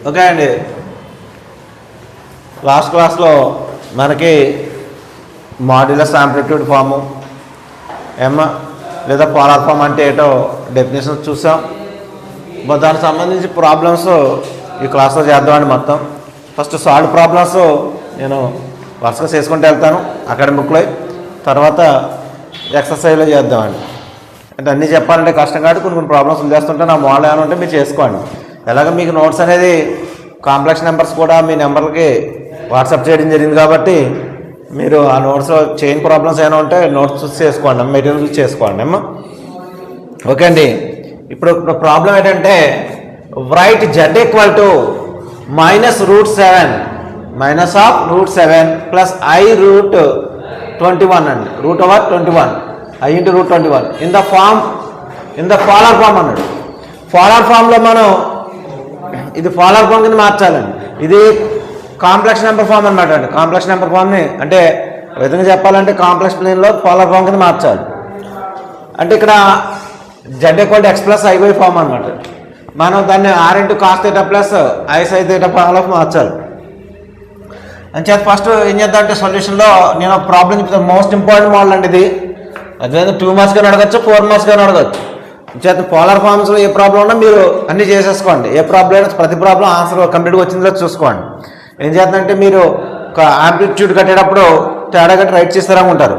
Okay అండి, last క్లాస్లో మనకి మాడ్యులస్ యాంప్లిట్యూడ్ ఫాము లేదా పోలార్ ఫామ్ అంటే ఏటో డెఫినేషన్స్ చూసాం. దానికి సంబంధించి ప్రాబ్లమ్స్ ఈ క్లాస్లో చేద్దామండి. మొత్తం ఫస్ట్ సాల్వ్ ప్రాబ్లమ్స్ నేను వరుసగా చేసుకుంటూ వెళ్తాను అకాడమిక్లో, తర్వాత ఎక్సర్సైజ్లో చేద్దామండి. అంటే అన్నీ చెప్పాలంటే కష్టం కాబట్టి కొన్ని ప్రాబ్లమ్స్ చేస్తుంటే నా మోడల్ ఏమైనా ఉంటే మీరు చేసుకోండి. ఎలాగ మీకు నోట్స్ అనేది కాంప్లెక్స్ నెంబర్స్ కూడా మీ నెంబర్లకి వాట్సాప్ చేయడం జరిగింది కాబట్టి మీరు ఆ నోట్స్లో చైన్ ప్రాబ్లమ్స్ ఏమైనా ఉంటే నోట్స్ చూసి చేసుకోండి, మెటీరియల్ చూసి చేసుకోండి అమ్మా. ఓకే అండి, ఇప్పుడు ప్రాబ్లం ఏంటంటే write z equal to -√7 -√7 plus i√21 అండి, √21 i × √21 in the polar form అన్నాడు. ఫాలోవర్ ఫామ్లో మనం ఇది ఫాలోవర్ ఫామ్ కింద మార్చాలండి. ఇది కాంప్లెక్స్ నెంబర్ ఫామ్ అనమాట అండి. కాంప్లెక్స్ నెంబర్ ఫామ్ని అంటే విధంగా చెప్పాలంటే కాంప్లెక్స్ ప్లేన్లో ఫాలోవర్ ఫామ్ కింద మార్చాలి. అంటే ఇక్కడ z equal to x plus i by form అనమాట. మనం దాన్ని r × cos θ plus i sin θ ఫామ్లో మార్చాలి. అని చేత ఫస్ట్ ఏం చేద్దామంటే సొల్యూషన్లో నేను ప్రాబ్లం చెప్తాను. మోస్ట్ ఇంపార్టెంట్ మోడల్ అండి ఇది. అదేవిధంగా 2 మార్క్స్ కానీ అడగచ్చు, 4 మార్క్స్ కానీ అడగచ్చు. చేత పోలార్ ఫామ్స్లో ఏ ప్రాబ్లం ఉన్నా మీరు అన్నీ చేసేసుకోండి. ఏ ప్రాబ్లం అయినా ప్రతి ప్రాబ్లం ఆన్సర్ కంప్లీట్గా వచ్చిందో చూసుకోండి. ఏం చేద్దంటే మీరు ఒక యాంప్లిట్యూడ్ కట్టేటప్పుడు తేడా కట్టి రైట్ చేస్తారా ఉంటారు.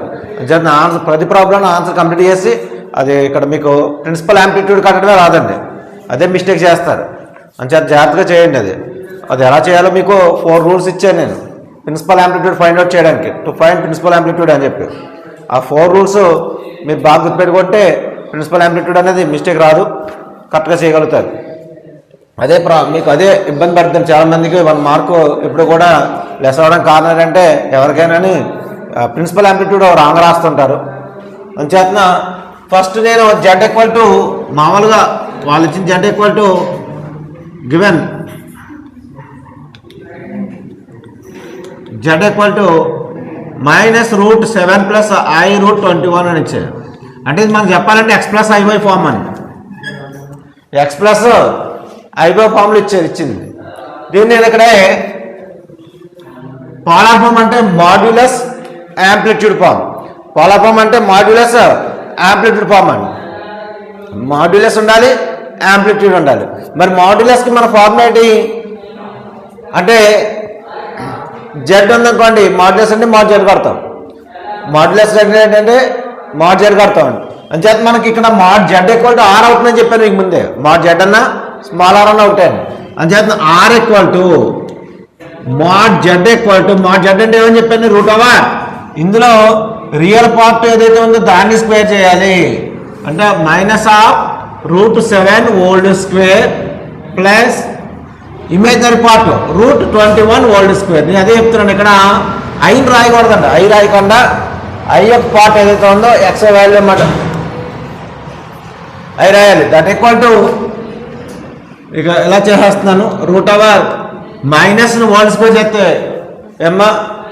చేత ఆన్సర్ ప్రతి ప్రాబ్లం ఆన్సర్ కంప్లీట్ చేసి అది ఇక్కడ మీకు ప్రిన్సిపల్ యాంప్లిట్యూడ్ కట్టడమే రాదండి, అదే మిస్టేక్ చేస్తారు. అని చేత జాగ్రత్తగా చేయండి. అది ఎలా చేయాలో మీకు 4 రూల్స్ ఇచ్చాను నేను ప్రిన్సిపల్ యాంప్లిట్యూడ్ ఫైండ్ అవుట్ చేయడానికి, టు ఫైండ్ ప్రిన్సిపల్ యాంప్లిట్యూడ్ అని చెప్పి. ఆ 4 రూల్స్ మీరు బాగా గుర్తుపెట్టుకుంటే ప్రిన్సిపల్ యాంప్లిట్యూడ్ అనేది మిస్టేక్ రాదు, కరెక్ట్గా చేయగలుగుతారు. మీకు అదే ఇబ్బంది పడుతుంది చాలామందికి. 1 మార్కు ఇప్పుడు కూడా లెస్ అవ్వడానికి కారణం ఏంటంటే ఎవరికైనా ప్రిన్సిపల్ యాంప్లిట్యూడ్ రాంగ్ రాస్తుంటారు. అంచేతన ఫస్ట్ నేను z ఈక్వల్ టు మామూలుగా వాళ్ళు ఇచ్చిన z equal to given z equal to -√7 plus i√21 అని ఇచ్చారు. అంటే ఇది మనకు చెప్పాలంటే x plus i by form అని, x ప్లస్ i బై ఫామ్లో ఇచ్చింది. దీన్ని నేను ఇక్కడే పోలార్ ఫామ్ అంటే modulus amplitude form, polar form అంటే మాడ్యులస్ యాంప్లిట్యూడ్ ఫామ్ అండి. మాడ్యులస్ ఉండాలి, యాంప్లిట్యూడ్ ఉండాలి. మరి మాడ్యులస్కి మన ఫార్ములా ఏంటి అంటే z ఉందనుకోండి, మాడ్యులస్ అంటే mod z కడతాం. మాడ్యులస్ ఏంటంటే mod z కడతాం అండి. అంచేత మనకి ఇక్కడ mod z equal to r అవుతుందని చెప్పాను మీకు ముందే. mod z అన్న స్మాల్ r అన్న ఒకటే. అంచేత r equal to mod z equal to mod z అంటే ఏమని చెప్పాను √r. ఇందులో రియల్ పార్ట్ ఏదైతే ఉందో దాన్ని స్క్వేర్ చేయాలి. అంటే -√7 whole square plus imaginary part √21 whole square. నేను అదే చెప్తున్నాను. ఇక్కడ ఐని రాయకూడదండి, ఐ రాయకుండా ఐ యొక్క పార్ట్ ఏదైతే ఉందో ఎక్స్ వాల్యూ అన్నమాట ఐ రాయాలి. దట్ ఈక్వల్ టు ఇక ఎలా చేసేస్తున్నాను √r మైనస్ను హోల్ స్క్వేర్ చేస్తే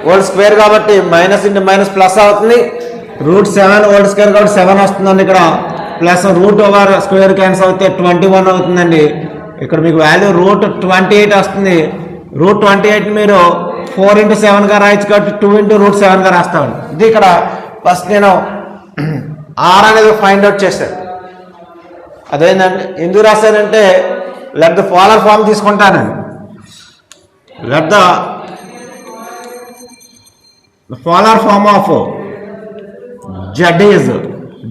హోల్ స్క్వేర్ కాబట్టి మైనస్ ఇంటూ మైనస్ ప్లస్ అవుతుంది. √7 హోల్ స్క్వేర్ కాబట్టి 7 వస్తుందండి. ఇక్కడ ప్లస్ √over స్క్వేర్ క్యాన్సిల్ అవుతే 21 అవుతుందండి. ఇక్కడ మీకు వాల్యూ √28 వస్తుంది. √28 మీరు 4 × 7గా రాయొచ్చు కాబట్టి 2 × √7గా రాస్తామండి. ఇది ఇక్కడ ఫస్ట్ నేను r అనేది ఫైండ్ అవుట్ చేశాను. అదేంటంటే ఎందుకు రాశానంటే లెట్ ద ఫాలోవర్ ఫామ్ తీసుకుంటానండి. Let the polar form of z is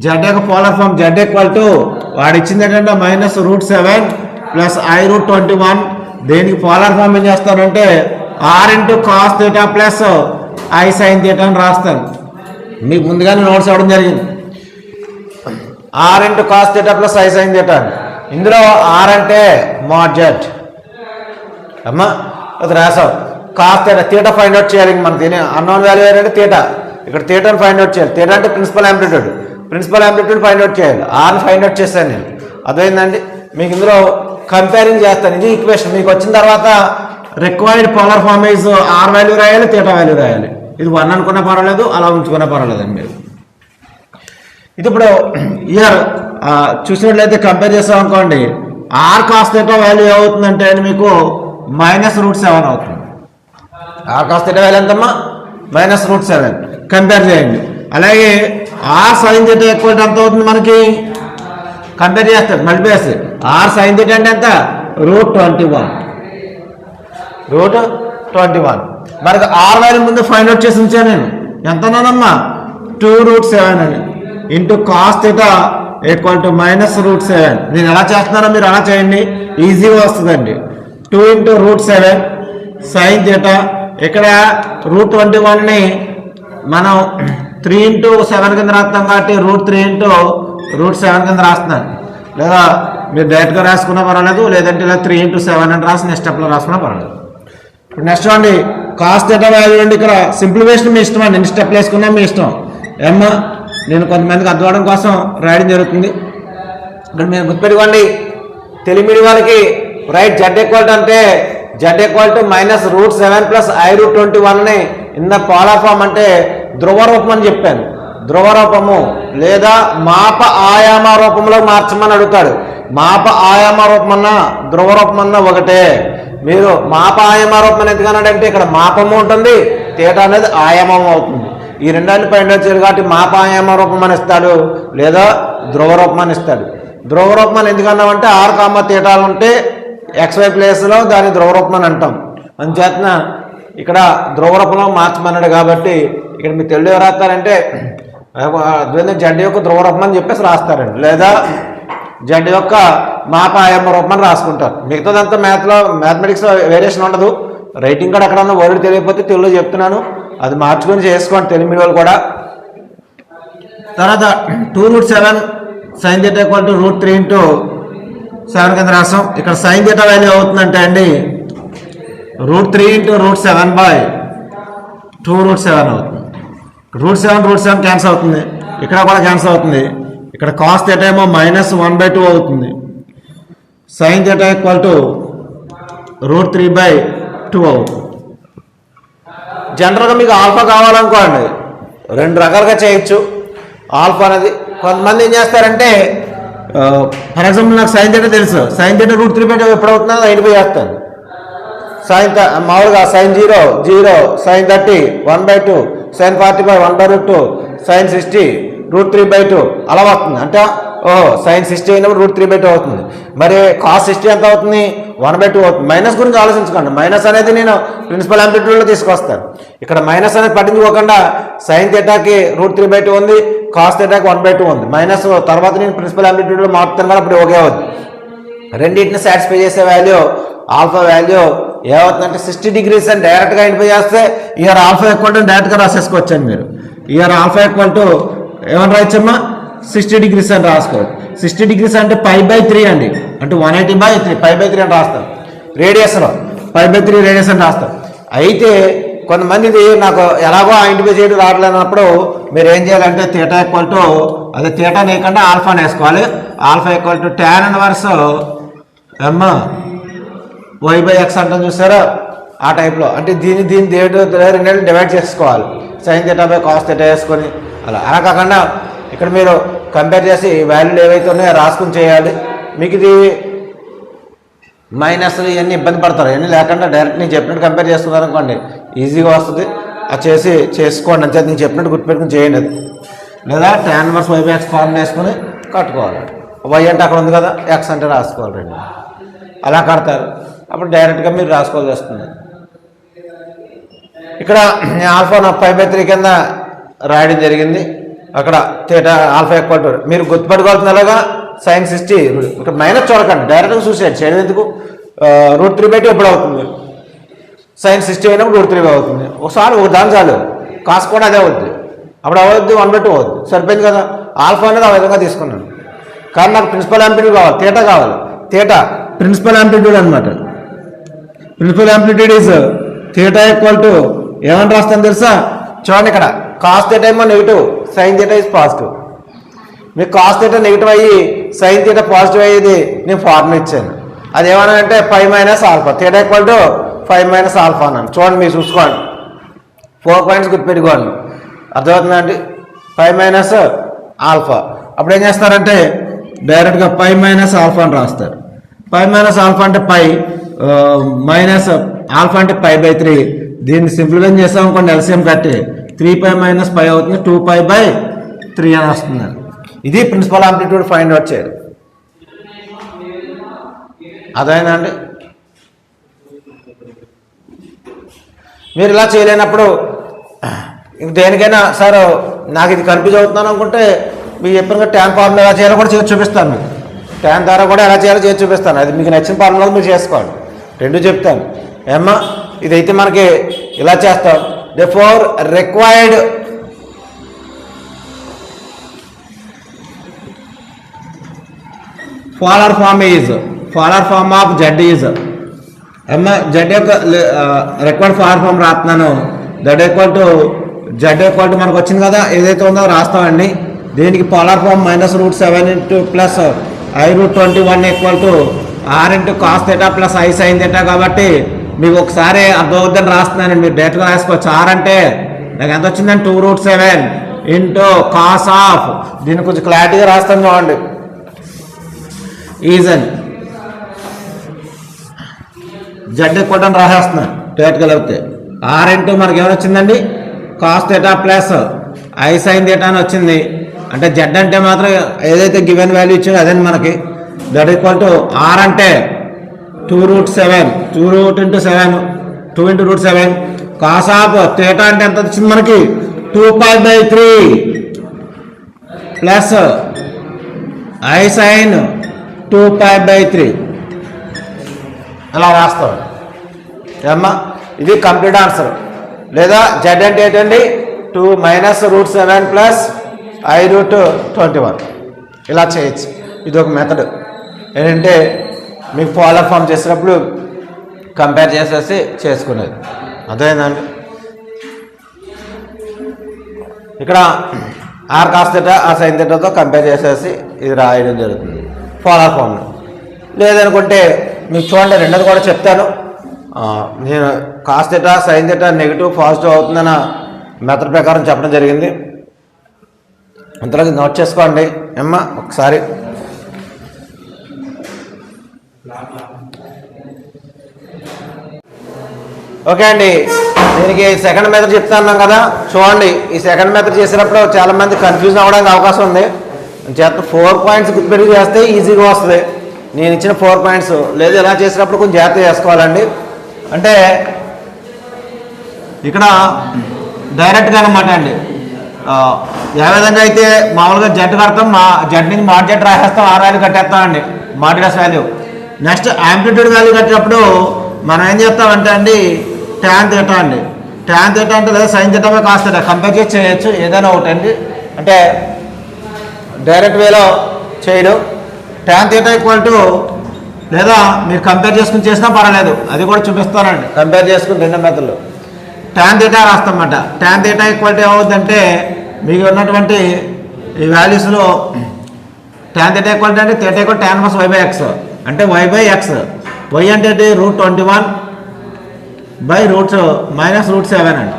z యొక్క polar form z equal to వాడు ఇచ్చింది ఏంటంటే -√7 ప్లస్ i√21. దేనికి ఫాలోవర్ ఫామ్ ఏం చేస్తానంటే r × cos θ plus i sin θ అని రాస్తాను. మీకు ముందుగానే నోట్స్ అవ్వడం జరిగింది. r × cos θ plus i sin θ. ఇందులో r అంటే mod z అమ్మా అది రాసావు. cos θ θ ఫైండ్ అవుట్ చేయాలి. మనకి అన్నోన్ వాల్యూ ఏంటంటే θ. ఇక్కడ θని ఫైండ్ అవుట్ చేయాలి. θ అంటే ప్రిన్సిపల్ యాంప్లిట్యూడ్ ఫైండ్ అవుట్ చేయాలి. rని ఫైండ్ అవుట్ చేశాను నేను. అదేంటండి మీకు ఇందులో కంపేరింగ్ చేస్తాను. ఇది ఈక్వేషన్ మీకు వచ్చిన తర్వాత required polar form is r value రాయాలి, θ వాల్యూ రాయాలి. ఇది 1 అనుకున్నా పర్వాలేదు, అలా ఉంచుకున్నా పర్వాలేదండి మీరు. ఇది ఇప్పుడు ఇయర్ చూసినట్లయితే కంపేర్ చేస్తాం అనుకోండి ఆర్ కాస్ థీటా వాల్యూ ఏమవుతుందంటే మీకు -√7 అవుతుంది. ఆర్ కాస్ థీటా వాల్యూ ఎంతమ్మా? -√7. కంపేర్ చేయండి. అలాగే r sine theta equal to ఎంత అవుతుంది మనకి? కంపేర్ చేస్తారు మల్టిప్లై చేస్తే ఆర్ సైన్ థీటా అంటే ఎంత? √21. √21. మనకి ఆర్ వాల్యూ ముందు ఫైండ్ అవుట్ చేసి ఉంచాను నేను. ఎంత అన్నానమ్మా? 2√7 అని into cos theta equal to -√7. నేను ఎలా చేస్తున్నానో మీరు అలా చేయండి, ఈజీగా వస్తుందండి. 2 × √7 సైన్ థీటా. ఇక్కడ √21ని మనం 3 × 7 కింద రాస్తాం కాబట్టి √3 × √7 కింద రాస్తున్నాను. లేదా మీరు డైరెక్ట్గా రాసుకున్నా పర్వాలేదు, లేదంటే ఇలా 3 × 7 అని రాసి నెక్స్ట్ స్టెప్లో రాసుకున్నా పర్వాలేదు. ఇప్పుడు నెక్స్ట్ అండి కాస్ థీటా వాల్యూ అండి. ఇక్కడ సింప్లిఫికేషన్ మీ ఇష్టం అండి, ఎన్ని స్టెప్లు వేసుకున్నా మీ ఇష్టం. ఏమ్మా నేను కొంతమందికి అర్థం అవడం కోసం రాయడం జరుగుతుంది. ఇక్కడ మీరు గుర్తుపెట్టుకోండి, తెలుగు మీడియం వాళ్ళకి రైట్ జెడ్ ఈక్వల్ అంటే జెడ్ ఈక్వల్ టు -√7 + i√21ని ఇన్ ద పోలార్ ఫామ్ అంటే ధ్రువ రూపం అని చెప్పాను. ధ్రువ రూపము లేదా మాప ఆయామ రూపంలో మార్చమని అడుగుతాడు. మాప ఆయామ రూపం అన్నా ధ్రువ రూపం అన్నా ఒకటే. మీరు మాప ఆయామ రూపం అని ఎందుకన్నాడంటే ఇక్కడ మాపము ఉంటుంది, థీటా అనేది ఆయామం అవుతుంది. ఈ రెండాన్ని పైన వచ్చారు కాబట్టి మాప ఆయామ రూపం అని ఇస్తాడు, లేదా ధ్రువ రూపం అని ఇస్తాడు. ధ్రువ రూపం అని ఎందుకన్నామంటే ఆర్ కామ థీటాలు ఉంటే XY ప్లేస్లో దాన్ని ధ్రువ రూపం అని అంటాం. అందుచేతన ఇక్కడ ధ్రువ రూపంలో మార్చమన్నాడు కాబట్టి ఇక్కడ మీరు తెలుగు రాస్తారంటే జెడ్ యొక్క ధ్రువ రూపం అని చెప్పేసి రాస్తారండి, లేదా జెడ్ యొక్క మాప ఆయామ రూపం అని రాసుకుంటారు. మిగతాదంతా మ్యాథమెటిక్స్లో వేరియేషన్ ఉండదు. రైటింగ్ కూడా ఎక్కడ ఉన్న వర్డ్ తెలియకపోతే తెలుగులో చెప్తున్నాను, అది మార్చుకొని చేసుకోండి తెలుగు మీడియం కూడా. తర్వాత 2√7 సైన్ థీటా ఈక్వల్ టు √3 × 7 కింద రాసాం. ఇక్కడ సైన్ థీటా వాల్యూ అవుతుందంటే అండి √3 × √7/2√7 అవుతుంది. √7 క్యాన్సిల్ అవుతుంది, ఇక్కడ కూడా క్యాన్సిల్ అవుతుంది. ఇక్కడ కాస్ థీటా ఏమో -1/2 అవుతుంది. సైన్ థీటా ఈక్వల్ టు √3/2 అవుతుంది. జనరల్గా మీకు ఆల్ఫా కావాలనుకోండి రెండు రకాలుగా చేయొచ్చు. ఆల్ఫా అనేది కొంతమంది ఏం చేస్తారంటే ఫర్ ఎగ్జాంపుల్ నాకు సైన్ థీటా తెలుసు, సైన్ థీటా √3/2 ఎప్పుడు అవుతుందో 95 చేస్తాను. సైన్ మామూలుగా సైన్ 0 0, సైన్ 30 1/2, సైన్ 45 1/2, సైన్ 60 √3/2 అలా వస్తుంది. అంటే సైన్ 60 అయినప్పుడు √3/2 అవుతుంది. మరి కాస్ 60 ఎంత అవుతుంది? 1/2 అవుతుంది. మైనస్ గురించి ఆలోచించకండి, మైనస్ అనేది నేను ప్రిన్సిపల్ యాంప్లిట్యూడ్లో తీసుకొస్తాను. ఇక్కడ మైనస్ అనేది పట్టించుకోకుండా సైన్ థీటాకి √3/2 ఉంది, కాస్ థీటాకి 1/2 ఉంది. మైనస్ తర్వాత నేను ప్రిన్సిపల్ యాంప్లిట్యూడ్లో మారుతాను కదా, అప్పుడు ఒకే అవుతుంది. రెండింటిని సాటిస్ఫై చేసే వాల్యూ ఆల్ఫా వాల్యూ ఏమవుతుందంటే 60 degrees అని డైరెక్ట్గా ఐడెంటిఫై చేస్తే ఇయర్ ఆల్ఫా ఈక్వల్ టు డైరెక్ట్గా రాసేసుకోవచ్చండి. మీరు ఇయర్ ఆల్ఫా ఈక్వల్ టు ఏమని రాయచ్చమ్మా? 60 degrees అని రాసుకోవచ్చు. 60 degrees అంటే π/3 అండి, అంటే 180/3 π/3 అని రాస్తాం. రేడియస్లో π/3 రేడియస్ అని రాస్తాం. అయితే కొంతమందిది నాకు ఎలాగో ఐడెంటిఫై చేయడం రావట్లేనప్పుడు మీరు ఏం చేయాలంటే థీటా ఈక్వల్ టు అదే థీటా నేయకుండా ఆల్ఫాని వేసుకోవాలి. Alpha equal to tan inverse y/x అంటాం చూసారా, ఆ టైప్లో. అంటే దీన్ని రెండేళ్ళు డివైడ్ చేసుకోవాలి. Sine theta by cos theta వేసుకొని అలా కాకుండా ఇక్కడ మీరు కంపేర్ చేసి వాల్యూలు ఏవైతే ఉన్నాయో రాసుకుని చేయాలి. మీకు ఇది మైనస్లు ఇవన్నీ ఇబ్బంది పడతారు, ఇవన్నీ లేకుండా డైరెక్ట్ నేను చెప్పినట్టు కంపేర్ చేస్తున్నారు అనుకోండి ఈజీగా వస్తుంది. అది చేసుకోండి అంతే, నేను చెప్పినట్టు గుర్తుపెట్టుకుని చేయండి. అది లేదా tan ఇన్వర్స్ y/x ఫార్మ్ వేసుకొని కట్టుకోవాలి. y అంటే అక్కడ ఉంది కదా, x అంటే రాసుకోవాలి. రెండు అలా కడతారు, అప్పుడు డైరెక్ట్గా మీరు రాసుకోవాల్సి వస్తుంది. ఇక్కడ ఆల్ఫా π/3 కింద రాయడం జరిగింది. అక్కడ థీటా ఆల్ఫా ఈక్వల్ టు మీరు గుర్తుపెట్టుకోవాల్సినలాగా సైన్ 60 ఇక్కడ మైనస్ చూడకండి, డైరెక్ట్గా చూసేయండి. చేయడం ఎందుకు? √3/2 ఎప్పుడు అవుతుంది? సైన్ 60 అయినప్పుడు √3 అవుతుంది. ఒకసారి ఒక దాని చాలు, కాస్ కూడా అదే అవుద్ది, అప్పుడు అవద్దు 1/2 అవుద్ది. సరిపోయింది కదా. ఆల్ఫా అనేది ఆ విధంగా తీసుకున్నాను. కానీ నాకు ప్రిన్సిపల్ యాంప్లిట్యూడ్ కావాలి, థీటా కావాలి. థీటా ప్రిన్సిపల్ యాంప్లిట్యూడ్ అనమాట. Principal amplitude is theta equal to ఏమని రాస్తాను తెలుసా? చూడండి, ఇక్కడ కాస్ థీటా ఏమో negative, sine theta is positive. మీకు కాస్ థీటా నెగిటివ్ అయ్యి సైన్ థీటా పాజిటివ్ అయ్యేది నేను ఫార్ములా ఇచ్చాను. అది ఏమన్నానంటే π - alpha, theta equal to π - alpha అన్నాను. చూడండి, మీరు చూసుకోండి, 4 పాయింట్స్ గుర్తుపెట్టుకోండి. అర్థమవుతుందండి? π - ఆల్ఫా. అప్పుడు ఏం చేస్తారంటే డైరెక్ట్గా π - ఆల్ఫా అని రాస్తారు. పై మైనస్ ఆల్ఫా అంటే పై మైనస్ ఆల్ఫా అంటే π/3. దీన్ని సింప్లిఫై చేసాం అనుకోండి ఎల్సిఎం కట్టి 3π - π అవుతుంది, 2π/3 అని వస్తుంది. ఇది ప్రిన్సిపల్ ఆంప్లిట్యూడ్ ఫైండ్ అవుట్ చేయాలి. అదైనా అండి మీరు ఇలా చేయలేనప్పుడు దేనికైనా సార్ నాకు ఇది కన్ఫ్యూజ్ అవుతున్నాను అనుకుంటే మీకు చెప్పిన ట్యాన్ ఫార్ములా ఎలా చేయాలో కూడా చేసి చూపిస్తాను. మీకు ట్యాన్ ద్వారా కూడా ఎలా చేయాలో చేసి చూపిస్తాను. అది మీకు నచ్చిన ఫార్ములా మీరు చేసుకోండి, రెండు చెప్తాను. ఏమ్మా ఇదైతే మనకి ఇలా చేస్తాం. therefore required Fowler form of Z is అమ్మా Z యొక్క రిక్వైర్డ్ ఫాలర్ ఫామ్ రాస్తున్నాను. దట్ ఈక్వల్ టు Z మనకు వచ్చింది కదా, ఏదైతే ఉందో రాస్తామండి. దీనికి polar form -√7 + i√21 r × cos θ + i sin θ. కాబట్టి మీకు ఒకసారి అర్థమవుద్దని రాస్తున్నానండి, మీరు డైరెక్ట్గా రాసుకోవచ్చు. r అంటే నాకు ఎంత వచ్చిందని 2√7 × cos ఆఫ్, దీన్ని కొంచెం క్లారిటీగా రాస్తాను చూడండి. ఈజన్ Z అని రాసేస్తున్నాను డైరెక్ట్గా లేకపోతే. r × మనకి ఏమైనా వచ్చిందండి cos θ + i sin θ అని వచ్చింది. అంటే Z అంటే మాత్రం ఏదైతే గివెన్ వాల్యూ ఇచ్చిందో అదే మనకి. దట్ ఈక్వల్ టు r అంటే 2√7 2 × √7 cos ఆఫ్ θ అంటే ఎంత వచ్చింది మనకి 2π/3 ప్లస్ i sin 2π/3 అలా రాస్తాం ఏమ్మా. ఇది కంప్లీట్ ఆన్సర్. లేదా Z అంటే ఏంటండి 2 - √7 + i√21 ఇలా చేయొచ్చు. ఇది ఒక మెథడ్ ఏంటంటే మీకు ఫాలోర్ ఫామ్ చేసినప్పుడు కంపేర్ చేసేసి చేసుకునేది. అదేందండి ఇక్కడ r cos θ r sin θతో compare చేసేసి ఇది రాయడం జరుగుతుంది ఫాలోర్ ఫామ్లో. లేదనుకుంటే మీకు చూడండి రెండోది కూడా చెప్తాను. నేను cos θ sin θ నెగిటివ్ పాజిటివ్ అవుతుందన్న మెథడ్ ప్రకారం చెప్పడం జరిగింది. అంతలోకి నోట్ చేసుకోండి అమ్మా ఒకసారి. ఓకే అండి, దీనికి సెకండ్ మెథడ్ చెప్తాను కదా చూడండి. ఈ సెకండ్ మెథడ్ చేసినప్పుడు చాలామంది కన్ఫ్యూజన్ అవ్వడానికి అవకాశం ఉంది. చేత 4 పాయింట్స్ గుర్తుపెట్టి చేస్తే ఈజీగా వస్తుంది. నేను ఇచ్చిన 4 పాయింట్స్ లేదు ఇలా చేసినప్పుడు కొంచెం జాగ్రత్త చేసుకోవాలండి. అంటే ఇక్కడ డైరెక్ట్గా అనమాట అండి, ఏ విధంగా అయితే మామూలుగా జెడ్ కడతాం, జెడ్ నుంచి మాడ్ జెడ్ రాసేస్తాం, ఆ వాల్యూ కట్టేస్తామండి modulus value. Next amplitude value కట్టినప్పుడు మనం ఏం చేస్తామంటే అండి ట్యాన్ θ అండి. ట్యాన్ θ అంటే లేదా సైన్ θ cos θ కంపేర్ చేసి చేయొచ్చు ఏదైనా ఒకటి అండి. అంటే డైరెక్ట్ వేలో చేయడం. ట్యాన్ θ లేదా మీరు కంపేర్ చేసుకుని చేసినా పర్వాలేదు, అది కూడా చూపిస్తానండి. కంపేర్ చేసుకుని రెండు మెథడ్లు ట్యాన్ θ రాస్తామన్నమాట. ట్యాన్ θ ఏమవుతుందంటే మీకు ఉన్నటువంటి ఈ వాల్యూస్లో ట్యాన్ θ అంటే θ tan - y/x అంటే y/x. y అంటే √21 -√7 అండి.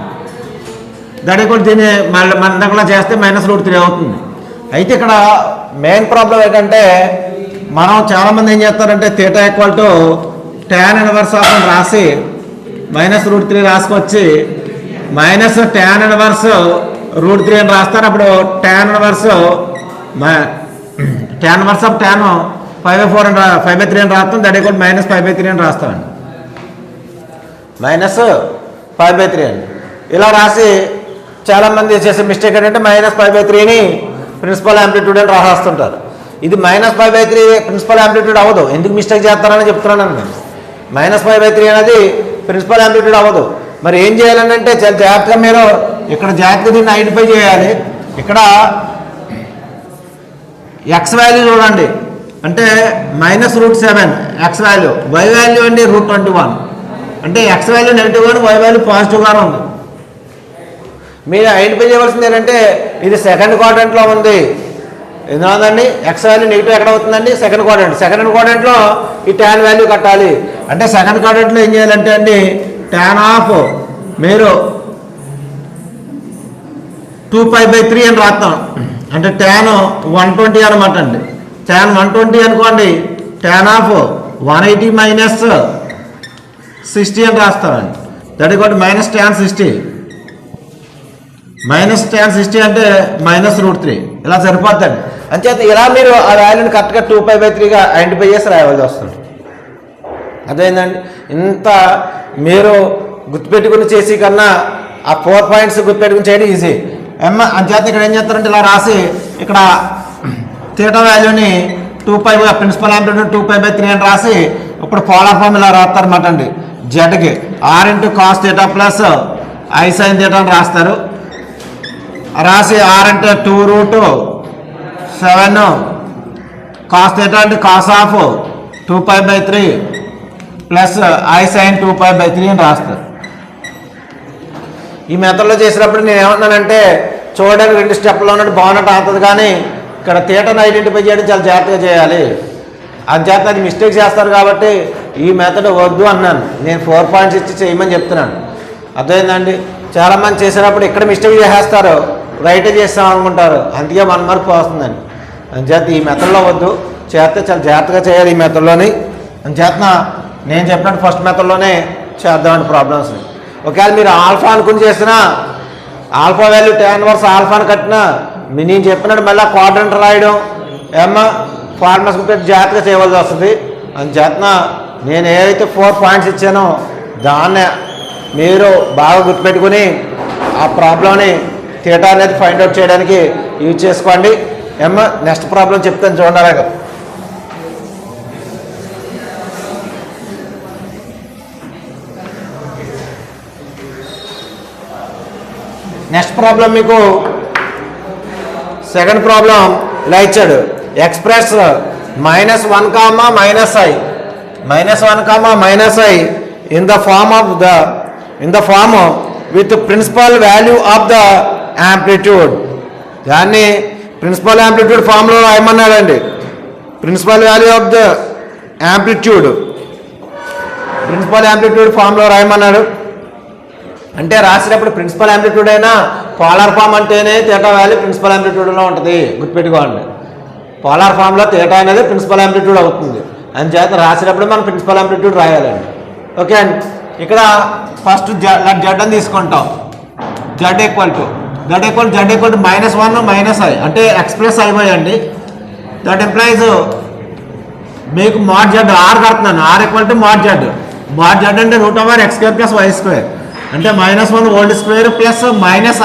దానికి కూడా దీన్ని మన దగ్గర చేస్తే -√3 అవుతుంది. అయితే ఇక్కడ మెయిన్ ప్రాబ్లం ఏంటంటే మనం చాలామంది ఏం చేస్తారంటే θ tan ఇన్వర్స్ ఆఫ్ అని రాసి -√3 రాసుకొచ్చి tan ఇన్వర్స్ √3 అని రాస్తారు. అప్పుడు tan ఇన్వర్స్ ఆఫ్ tan 5/4 అని 5/3 అని రాస్తాం. దట్ ఈక్వల్ -5/3 అని రాస్తామండి. -5/3 అండి. ఇలా రాసి చాలామంది చేసే మిస్టేక్ ఏంటంటే -5/3ని ప్రిన్సిపల్ యాంప్లిట్యూడ్ అని రాస్తుంటారు. ఇది -5/3 ప్రిన్సిపల్ యాంప్లిట్యూడ్ అవ్వదు. ఎందుకు మిస్టేక్ చేస్తారని చెప్తున్నాను నేను. -5/3 అనేది ప్రిన్సిపల్ యాంప్లిట్యూడ్ అవ్వదు. మరి ఏం చేయాలని అంటే చాలా జాగ్రత్తగా మీరు ఇక్కడ జాగ్రత్తగా దీన్ని ఐడెంటిఫై చేయాలి. ఇక్కడ ఎక్స్ వాల్యూ చూడండి, అంటే -√7 ఎక్స్ వాల్యూ, వై వాల్యూ అండి √21. అంటే ఎక్స్ వాల్యూ నెగిటివ్గాను వై వాల్యూ పాజిటివ్గానే ఉంది. మీరు ఐడెంటిఫై చేయవలసింది ఏంటంటే ఇది సెకండ్ క్వాడ్రంట్లో ఉంది. ఎందుకండి ఎక్స్ వాల్యూ నెగిటివ్ ఎక్కడ అవుతుందండి సెకండ్ క్వాడ్రంట్. సెకండ్ క్వాడ్రంట్లో ఈ ట్యాన్ వాల్యూ కట్టాలి. అంటే సెకండ్ క్వాడ్రంట్లో ఏం చేయాలంటే అండి ట్యాన్ ఆఫ్ మీరు 2π/3 అని రాస్తాం. అంటే ట్యాన్ 120 అనమాట అండి. ట్యాన్ 120 అనుకోండి, ట్యాన్ ఆఫ్ 180 మైనస్ 60 అని రాస్తామండి. That equal to minus tan 60. Minus tan 60 అంటే -√3 ఇలా సరిపోద్దండి. అంచేత ఇలా మీరు ఆ వాల్యూని కరెక్ట్గా 2π/3గా ఐడెంటిఫై చేసి రాయవలసి వస్తుంది. అదేంటండి, ఇంత మీరు గుర్తుపెట్టుకుని చేసి కన్నా ఆ 4 పాయింట్స్ గుర్తుపెట్టుకుని చేయడం ఈజీ. అంచేత ఇక్కడ ఏం చేస్తారంటే ఇలా రాసి ఇక్కడ థీటా వాల్యూని 2π ప్రిన్సిపల్ యాంప్లిట్యూడ్ 2π/3 అని రాసి ఇప్పుడు పోలార్ ఫామ్ ఇలా రాస్తారన్నమాట అండి. జెడ్కి r × cos θ plus I sin θ అని రాస్తారు. రాసి r అంటే 2√7 cos θ అంటే cos of 2π/3 plus I sin 2π/3 అని రాస్తారు. ఈ మెథడ్లో చేసినప్పుడు నేను ఏమన్నానంటే చూడడానికి 2 స్టెప్లో ఉన్నట్టు బాగున్నట్టు అవుతుంది, కానీ ఇక్కడ థీటాను ఐడెంటిఫై చేయడం చాలా జాగ్రత్తగా చేయాలి. అంచేత అది మిస్టేక్ చేస్తారు కాబట్టి ఈ మెథడ్ వద్దు అన్నాను. నేను 4 పాయింట్స్ ఇచ్చి చేయమని చెప్తున్నాను. అర్థమైందండి. చాలామంది చేసినప్పుడు ఇక్కడ మిస్టేక్ చేసేస్తారు, రైటే చేస్తాం అనుకుంటారు, అందుకే 1 మార్క్ పోతుందండి. అంచేత ఈ మెథడ్లో వద్దు, చేస్తే చాలా జాగ్రత్తగా చేయాలి ఈ మెథడ్లోని. అంచేత నేను చెప్పినట్టు ఫస్ట్ మెథడ్లోనే చేద్దామండి ప్రాబ్లమ్స్ని. ఒకవేళ మీరు ఆల్ఫా అనుకుని చేసినా ఆల్ఫా వాల్యూ tan 1 ఆల్ఫాని కట్టినా నేను చెప్పినట్టు మళ్ళీ క్వాడ్రంట్ రాయడం ఏమన్నా ఫార్ములాస్ పెట్టి జాగ్రత్తగా చేయవలసి వస్తుంది. అంచేత నేను ఏదైతే 4 పాయింట్స్ ఇచ్చానో దాన్ని మీరు బాగా గుర్తుపెట్టుకుని ఆ ప్రాబ్లంని థీటా అనేది ఫైండ్ అవుట్ చేయడానికి యూజ్ చేసుకోండి. ఏమన్నా నెక్స్ట్ ప్రాబ్లం చెప్తాను చూడండి. అలాగే నెక్స్ట్ ప్రాబ్లం మీకు సెకండ్ ప్రాబ్లం ఇలా ఇచ్చాడు. Express -1, -i in the form with principal value of the amplitude. దాన్ని ప్రిన్సిపల్ యాంప్లిట్యూడ్ ఫామ్లో రాయమన్నాడండి. Principal value of the amplitude ఫామ్లో రాయమన్నాడు. అంటే రాసినప్పుడు ప్రిన్సిపల్ యాంప్లిట్యూడ్ అయినా పోలార్ ఫామ్ అంటేనే థీటా వాల్యూ ప్రిన్సిపల్ యాంప్లిట్యూడ్లో ఉంటుంది, గుర్తుపెట్టుకోండి. పోలార్ ఫామ్లో థీటా అనేది ప్రిన్సిపల్ యాంప్లిట్యూడ్ అవుతుంది. అందుచేత రాసినప్పుడు మనం ప్రిన్సిపల్ యాంప్లిట్యూడ్ రాయాలండి. ఓకే అండి. ఇక్కడ ఫస్ట్ జెడ్ అని తీసుకుంటాం. జెడ్ ఈక్వల్ టు -1 -i అంటే x + i అండి. దట్ ఎంప్లాయిస్ మీకు mod z r కడుతున్నాను. r = mod z. mod z అంటే √(x² + y²) అంటే -1² ప్లస్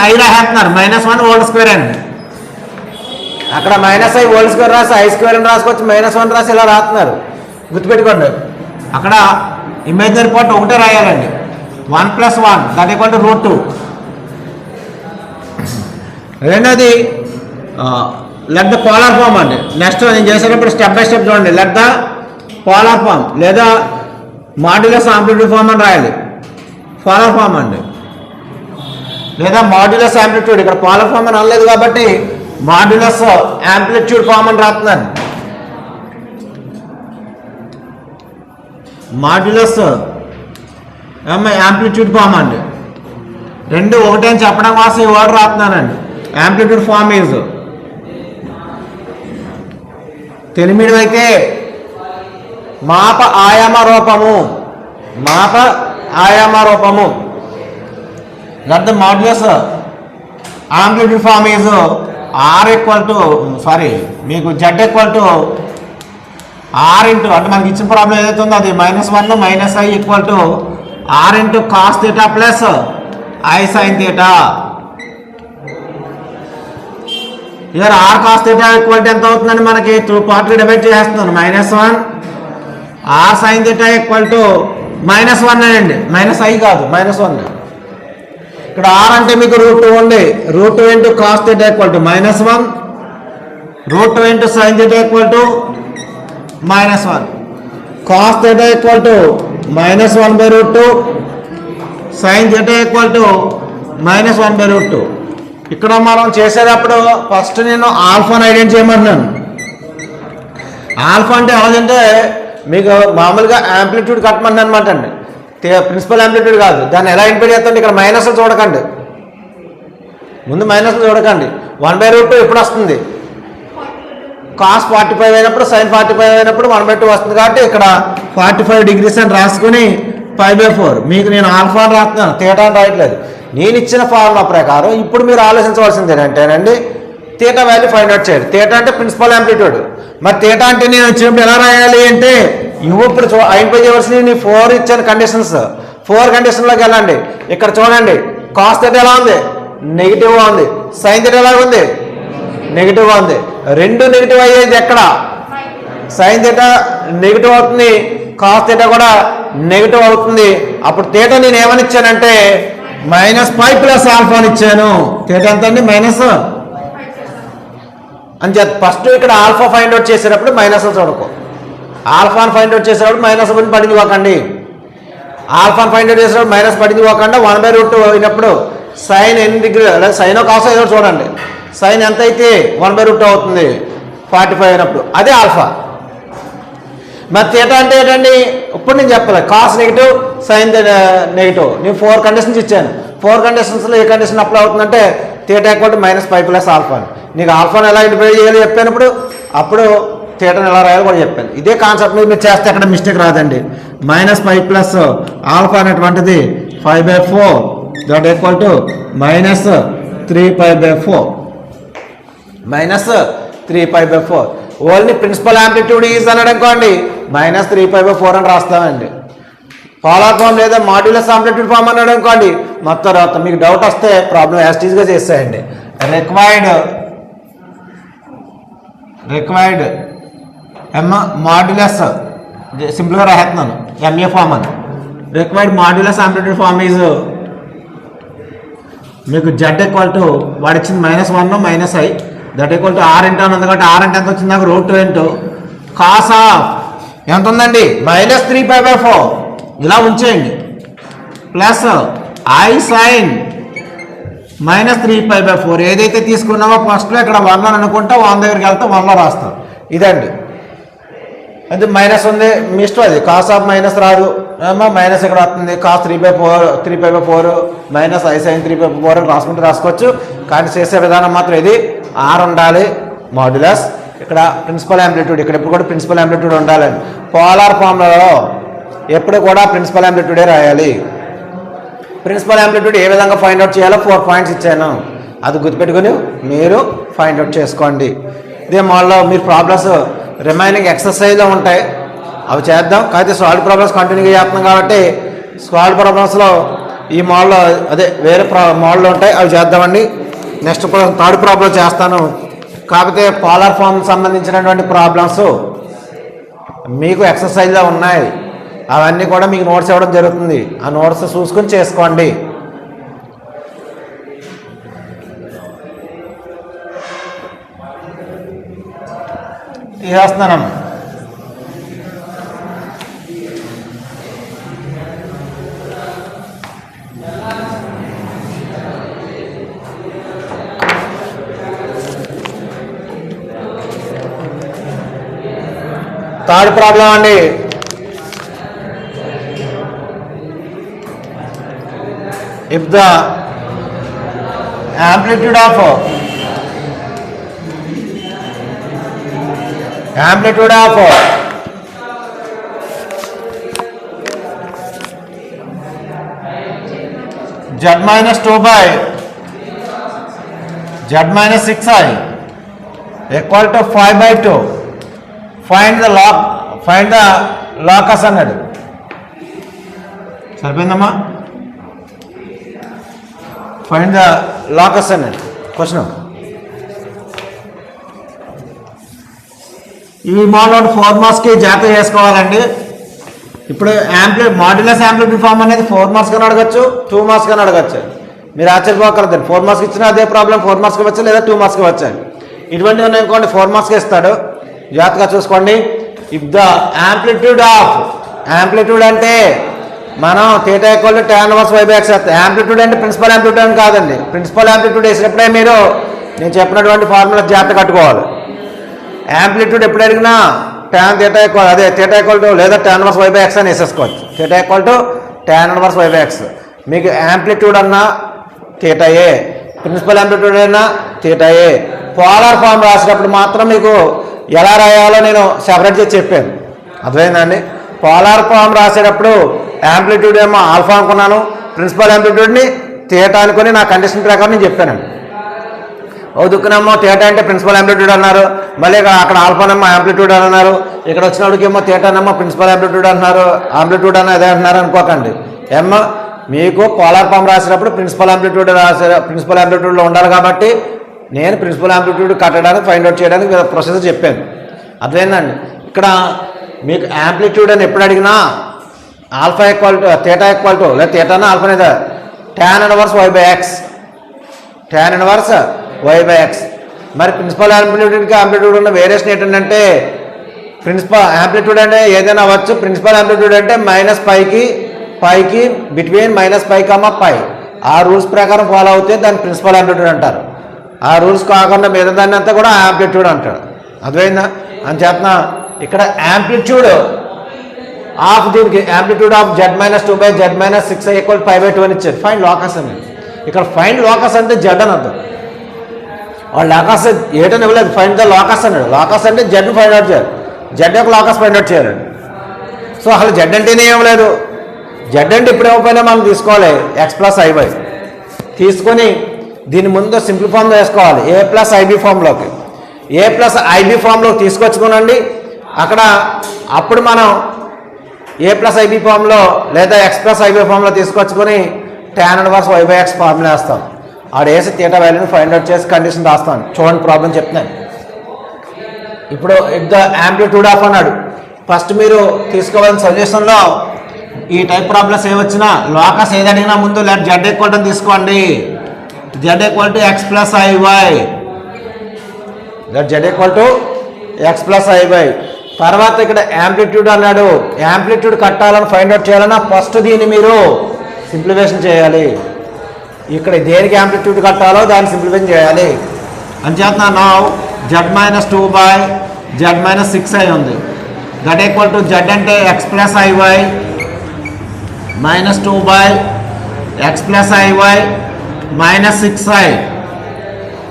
-i రాస్తున్నారు. -1² అండి. అక్కడ -i² రాసి i² అని రాసుకోవచ్చు, -1 రాసి ఇలా రాస్తున్నారు, గుర్తుపెట్టుకోండి. అక్కడ ఇమేజినరీ పార్ట్ ఒకటే రాయాలండి. 1 + 1 దట్ ఈక్వల్ టు √2. రెండోది లెట్ ద పోలార్ ఫామ్ అండి. నెక్స్ట్ నేను చేసేటప్పుడు స్టెప్ బై స్టెప్ చూడండి. లెట్ ద పోలార్ ఫామ్ లేదా మాడ్యులస్ యాంప్లిట్యూడ్ ఫామ్ అని రాయాలి. పోలార్ ఫామ్ అండి లేదా మాడ్యులస్ యాంప్లిట్యూడ్. ఇక్కడ పోలార్ ఫామ్ అని అనలేదు కాబట్టి మాడ్యులస్ యాంప్లిట్యూడ్ ఫామ్ అని రాస్తున్నాను. మాడ్యులస్ యాంప్లిట్యూడ్ ఫామ్ అండి. రెండు ఒకటే అని చెప్పడం కోసం ఈ వర్డ్ రాస్తున్నానండి. యాంప్లిట్యూడ్ ఫామ్ ఈజ్ తెలిమిడి అయితే మాప ఆయామ రూపము. That the modulus amplitude form is మీకు z = r ఇంటూ అంటే మనకి ఇచ్చిన ప్రాబ్లం ఏదైతే ఉందో అది -1 -i = r into cos θ plus I sin θ. ఇక్కడ r cos θ ఈక్వల్ ఎంత అవుతుందండి మనకి 2 పార్ట్గా డివైడ్ చేస్తున్నాను. -1 r sin θ -1 అండి. -i కాదు, -1. ఇక్కడ r అంటే మీకు √2 ఉంది. √2 into cos θ = -1, √2 into sin θ = -1. cos θ = -1/√2, sin θ = -1/√2. ఇక్కడ మనం చేసేటప్పుడు ఫస్ట్ నేను ఆల్ఫాను ఐడెంటిఫై చేయమంటున్నాను. ఆల్ఫా అంటే ఎలాగంటే మీకు మామూలుగా యాంప్లిట్యూడ్ కట్టమండి అనమాట అండి. ప్రిన్సిపల్ యాంప్లిట్యూడ్ కాదు. దాన్ని ఎలా ఐడెంటిఫై చేస్తాండి? ఇక్కడ మైనస్లు చూడకండి, ముందు మైనస్లు చూడకండి. 1/√2 ఎప్పుడు వస్తుంది? కాస్ 45 అయినప్పుడు సైన్ 45 అయినప్పుడు 1/2 వస్తుంది కాబట్టి ఇక్కడ 45 degrees అని రాసుకుని 5/4. మీకు నేను ఆల్ఫా అని రాస్తున్నాను, థీటా అని రాయట్లేదు. నేను ఇచ్చిన ఫార్ములా ప్రకారం ఇప్పుడు మీరు ఆలోచించవలసింది ఏంటంటేనండి, థీటా వాల్యూ ఫైండ్ అవుట్ చేయాలి. థీటా అంటే ప్రిన్సిపల్ యాంప్లిట్యూడ్. మరి థీటా అంటే నేను వచ్చినప్పుడు ఎలా రాయాలి అంటే, ఇప్పుడు ఐడెంటిఫై చేయవలసినవి నేను 4 ఇచ్చాను కండిషన్స్. 4 కండిషన్లోకి వెళ్ళండి. ఇక్కడ చూడండి, కాస్ థీటా ఎలా ఉంది, నెగిటివ్గా ఉంది. సైన్ థీటా ఎలా ఉంది, నెగిటివ్గా ఉంది. రెండు నెగిటివ్ అయ్యేది ఎక్కడ, సైన్ థీటా నెగిటివ్ అవుతుంది, కాస్ థీటా కూడా నెగిటివ్ అవుతుంది. అప్పుడు థీటా నేను ఏమని ఇచ్చానంటే -5 + ఆల్ఫా అని ఇచ్చాను. థీటా ఎంత అండి, మైనస్ అని చెప్పి ఫస్ట్ ఇక్కడ ఆల్ఫా ఫైండ్ అవుట్ చేసేటప్పుడు మైనస్ చూడకు. ఆల్ఫాను ఫైండ్ అవుట్ చేసేటప్పుడు మైనస్ పడింది పోకండి. ఆల్ఫాను ఫైండ్ అవుట్ చేసేటప్పుడు మైనస్ పడింది పోకుండా 1/2 అయినప్పుడు సైన్ ఎన్ని డిగ్రీ, లేదా సైన్ కాసో ఏదో చూడండి. సైన్ ఎంత అయితే 1/2 అవుతుంది 45 అయినప్పుడు, అదే ఆల్ఫా. మరి థీటా అంటే ఏంటండి, ఇప్పుడు నేను చెప్పాలి కాస్ నెగిటివ్, సైన్ నెగిటివ్. నేను 4 కండిషన్స్ ఇచ్చాను. 4 కండిషన్స్లో ఏ కండిషన్ అప్లై అవుతుందంటే థీటా =5 + ఆల్ఫా. నీకు ఆల్ఫాను ఎలా ఐడెంటిఫై చేయాలి చెప్పాను, అప్పుడు థీటాను ఎలా రాయాలో కూడా చెప్పాను. ఇదే కాన్సెప్ట్ మీరు చేస్తే అక్కడ మిస్టేక్ రాదండి. -5 + ఆల్ఫా అనేటువంటిది 5/4 that equal to -3π/4. -3π/4. Only principal amplitude is అన్నాడు అనుకోండి -3π/4 అని రాస్తామండి. పోలార్ ఫామ్ లేదా మాడ్యులస్ యాంప్లిట్యూడ్ ఫామ్ అన్నాడు అనుకోండి మొత్తం రాస్తాం. మీకు డౌట్ వస్తే ప్రాబ్లం యాస్టీజ్గా చేస్తాయండి. రిక్వైర్డ్ మాడ్యులస్ సింపుల్గా రాస్తున్నాను, ఎంఏ ఫామ్ అని. Required modulus amplitude form is మీకు Z = వాడు ఇచ్చింది -1 - I that equal to R into అని ఉంది కాబట్టి R అంటే ఎంత వచ్చింది నాకు √2 కాస్ ఆఫ్ ఎంత ఉందండి -3π/4 ఇలా ఉంచేయండి ప్లస్ I sin -3π/4. ఏదైతే తీసుకున్నామో ఫస్ట్లో ఇక్కడ 1 అని అనుకుంటా 1 దగ్గరికి వెళ్తే 1లో రాస్తాం. ఇదండి అది మైనస్ ఉంది, మీ ఇష్టం. అది కాస్ ఆఫ్ మైనస్ రాదు, మైనస్ ఇక్కడ వస్తుంది. కాస్ 3/4 -I sin 3/4 అని రాసుకుంటే రాసుకోవచ్చు. కానీ చేసే విధానం మాత్రం ఇది R ఉండాలి మాడ్యులస్. ఇక్కడ ప్రిన్సిపల్ యాంప్లిట్యూడ్, ఇక్కడ ఎప్పుడు కూడా ప్రిన్సిపల్ యాంప్లిట్యూడ్ ఉండాలండి. పోలార్ ఫామ్లలో ఎప్పుడు కూడా ప్రిన్సిపల్ యాంప్లిట్యూడే రాయాలి. ప్రిన్సిపల్ యాంప్లిట్యూడ్ ఏ విధంగా ఫైండ్ అవుట్ చేయాలో 4 పాయింట్స్ ఇచ్చాను, అది గుర్తుపెట్టుకుని మీరు ఫైండ్ అవుట్ చేసుకోండి. ఇదే మాల్లో మీరు ప్రాబ్లమ్స్ రిమైనింగ్ ఎక్సర్సైజ్లో ఉంటాయి, అవి చేద్దాం. కాకపోతే సాల్వ్ ప్రాబ్లమ్స్ కంటిన్యూగా చేస్తున్నాం కాబట్టి సాల్వ్ ప్రాబ్లమ్స్లో ఈ మోడల్లో అదే వేరే మోడల్లో ఉంటాయి, అవి చేద్దామండి. నెక్స్ట్ థర్డ్ ప్రాబ్లం చేస్తాను. కాకపోతే పోలార్ ఫామ్ సంబంధించినటువంటి ప్రాబ్లమ్స్ మీకు ఎక్సర్సైజ్లో ఉన్నాయి, అవన్నీ కూడా మీకు నోట్స్ ఇవ్వడం జరుగుతుంది. ఆ నోట్స్ చూసుకొని చేసుకోండి. తీసేస్తున్నాను. థర్డ్ ప్రాబ్లం అండి. if the amplitude of z minus 2/z minus 6i equal to 5/2, find the locus అన్నాడు. సరిపోయిందమ్మా? ఫైండ్ ద లాకస్ అన్నాడు క్వశ్చన్. ఈ మోడల్ 4 మార్క్స్కి జాగ్రత్త చేసుకోవాలండి. ఇప్పుడు మాడ్యులస్ యాంప్లిట్యూడ్ ఫామ్ అనేది 4 మార్క్స్ కానీ అడగచ్చు, 2 మార్క్స్ కానీ అడగచ్చు. మీరు ఆశ్చర్యపోకూడదండి. 4 మార్క్స్ ఇచ్చినా అదే ప్రాబ్లం 4 మార్క్స్కి వచ్చా లేదా 2 మార్క్స్కి వచ్చాయి. ఇటువంటివి ఉన్నాయనుకోండి 4 మార్క్స్కి ఇస్తాడు, జాగ్రత్తగా చూసుకోండి. ఇఫ్ ద యాంప్లిట్యూడ్ అంటే మనం θ = tan 1/x వేస్తాం. యాంప్లిట్యూడ్ అంటే ప్రిన్సిపల్ యాంప్లిట్యూడ్ అని కాదండి. ప్రిన్సిపల్ యాంప్లిట్యూడ్ వేసినప్పుడే మీరు నేను చెప్పినటువంటి ఫార్ములా జాగ్రత్త కట్టుకోవాలి. యాంప్లిట్యూడ్ ఎప్పుడు అడిగినా tan θ అదే θ = లేదా tan 1/x అని వేసేసుకోవచ్చు. θ = tan 1/x. మీకు యాంప్లిట్యూడ్ అన్నా θ, ప్రిన్సిపల్ యాంప్లిట్యూడ్ అయినా θ. పోలార్ ఫామ్ రాసేటప్పుడు మాత్రం మీకు ఎలా రాయాలో నేను సెపరేట్ చేసి చెప్పాను. అర్థమైందండి? పోలార్ ఫామ్ రాసేటప్పుడు యాంప్లిట్యూడ్ ఏమో ఆల్ఫా అనుకున్నాను, ప్రిన్సిపల్ యాంప్లిట్యూడ్ని థీటా అనుకుని నా కండిషన్ ప్రకారం నేను చెప్పానండి. ఓ దుక్కునేమో థీటా అంటే ప్రిన్సిపల్ యాంప్లిట్యూడ్ అన్నారు, మళ్ళీ అక్కడ ఆల్ఫానేమో యాంప్లిట్యూడ్ అని అన్నారు, ఇక్కడ వచ్చినప్పటికేమో థీటానేమో ప్రిన్సిపల్ యాంప్లిట్యూడ్ అంటున్నారు, ఆంప్లిట్యూడ్ అని అదే అంటున్నారు అనుకోకండి. ఏమో మీకు పోలార్ ఫామ్ రాసేటప్పుడు ప్రిన్సిపల్ యాంప్లిట్యూడ్లో ఉండాలి కాబట్టి నేను ప్రిన్సిపల్ యాంప్లిట్యూడ్ కట్టడానికి ఫైండ్ అవుట్ చేయడానికి ప్రొసెస్ చెప్పాను. అర్థమైందండి? ఇక్కడ మీకు యాంప్లిట్యూడ్ అని ఎప్పుడు అడిగినా alpha equal to theta equal to లేదా థీటానా ఆల్ఫానేదా tan inverse y by x. మరి ప్రిన్సిపల్ యాంప్లిట్యూడ్ ఉన్న వేరియేషన్ ఏంటంటే యాంప్లిట్యూడ్ అంటే ఏదైనా అవ్వచ్చు. ప్రిన్సిపల్ యాంప్లిట్యూడ్ అంటే మైనస్ పైకి బిట్వీన్ మైనస్ పై కమా పై ఆ రూల్స్ ప్రకారం ఫాలో అవుతే దాన్ని ప్రిన్సిపల్ యాంప్లిట్యూడ్ అంటారు. ఆ రూల్స్ కాకుండా మీద దాన్ని అంతా కూడా యాంప్లిట్యూడ్ అంటారు. అర్థమైందా? అని చేతన ఇక్కడ యాంప్లిట్యూడ్ ఆఫ్ దీనికి యాంప్లిట్యూడ్ ఆఫ్ z-2/z-6 ఈక్వల్ 5/2 అని ఇచ్చారు. ఫైండ్ లోకస్ అని. ఇక్కడ ఫైండ్ లోకస్ అంటే జెడ్ అని అర్థం. వాళ్ళు లోకస్ ఏటని ఇవ్వలేదు, ఫైండ్ ద లోకస్ అన్నాడు. లోకస్ అంటే జెడ్ని ఫైండ్ అవుట్ చేయాలి, జెడ్ యొక్క లోకస్ ఫైండ్ అవుట్ చేయాలండి. సో అసలు జెడ్ అంటేనే ఏం లేదు. జెడ్ అంటే ఇప్పుడు ఇవ్వకపోయినా మనం తీసుకోవాలి x+iy తీసుకొని దీని ముందు సింపుల్ ఫామ్లో వేసుకోవాలి a+ib ఫామ్లోకి. a+ib ఫామ్లోకి తీసుకొచ్చుకోనండి. అక్కడ అప్పుడు మనం a+ib ఫామ్లో లేదా x+ib ఫామ్లో తీసుకొచ్చుకొని tan inverse y by x formula వేస్తాం. ఆడ వేసి థీటా వాల్యూని ఫైండ్ అవుట్ చేసి కండిషన్ రాస్తాను. చూడండి ప్రాబ్లం చెప్తున్నాను. ఇప్పుడు ద యాంప్లిట్యూడ్ ఆఫ్ అన్నాడు. ఫస్ట్ మీరు తీసుకోవాల్సిన సొల్యూషన్లో ఈ టైప్ ప్రాబ్లమ్స్ ఏమొచ్చినా లోకస్ ఏది అడిగినా ముందు లెట్ జెడ్ ఈక్వల్ తీసుకోండి. Z equal to x+iy. Let Z equal to x+iy. తర్వాత ఇక్కడ యాంప్లిట్యూడ్ అన్నాడు. యాంప్లిట్యూడ్ కట్టాలని ఫైండ్ అవుట్ చేయాలన్నా ఫస్ట్ దీన్ని మీరు సింప్లిఫికేషన్ చేయాలి. ఇక్కడ దేనికి యాంప్లిట్యూడ్ కట్టాలో దాన్ని సింప్లిఫికేషన్ చేయాలి. అంచేత నా z-2/z-6i ఉంది. దట్ ఈక్వల్ టు జెడ్ అంటే x+iy -2/x+iy -6i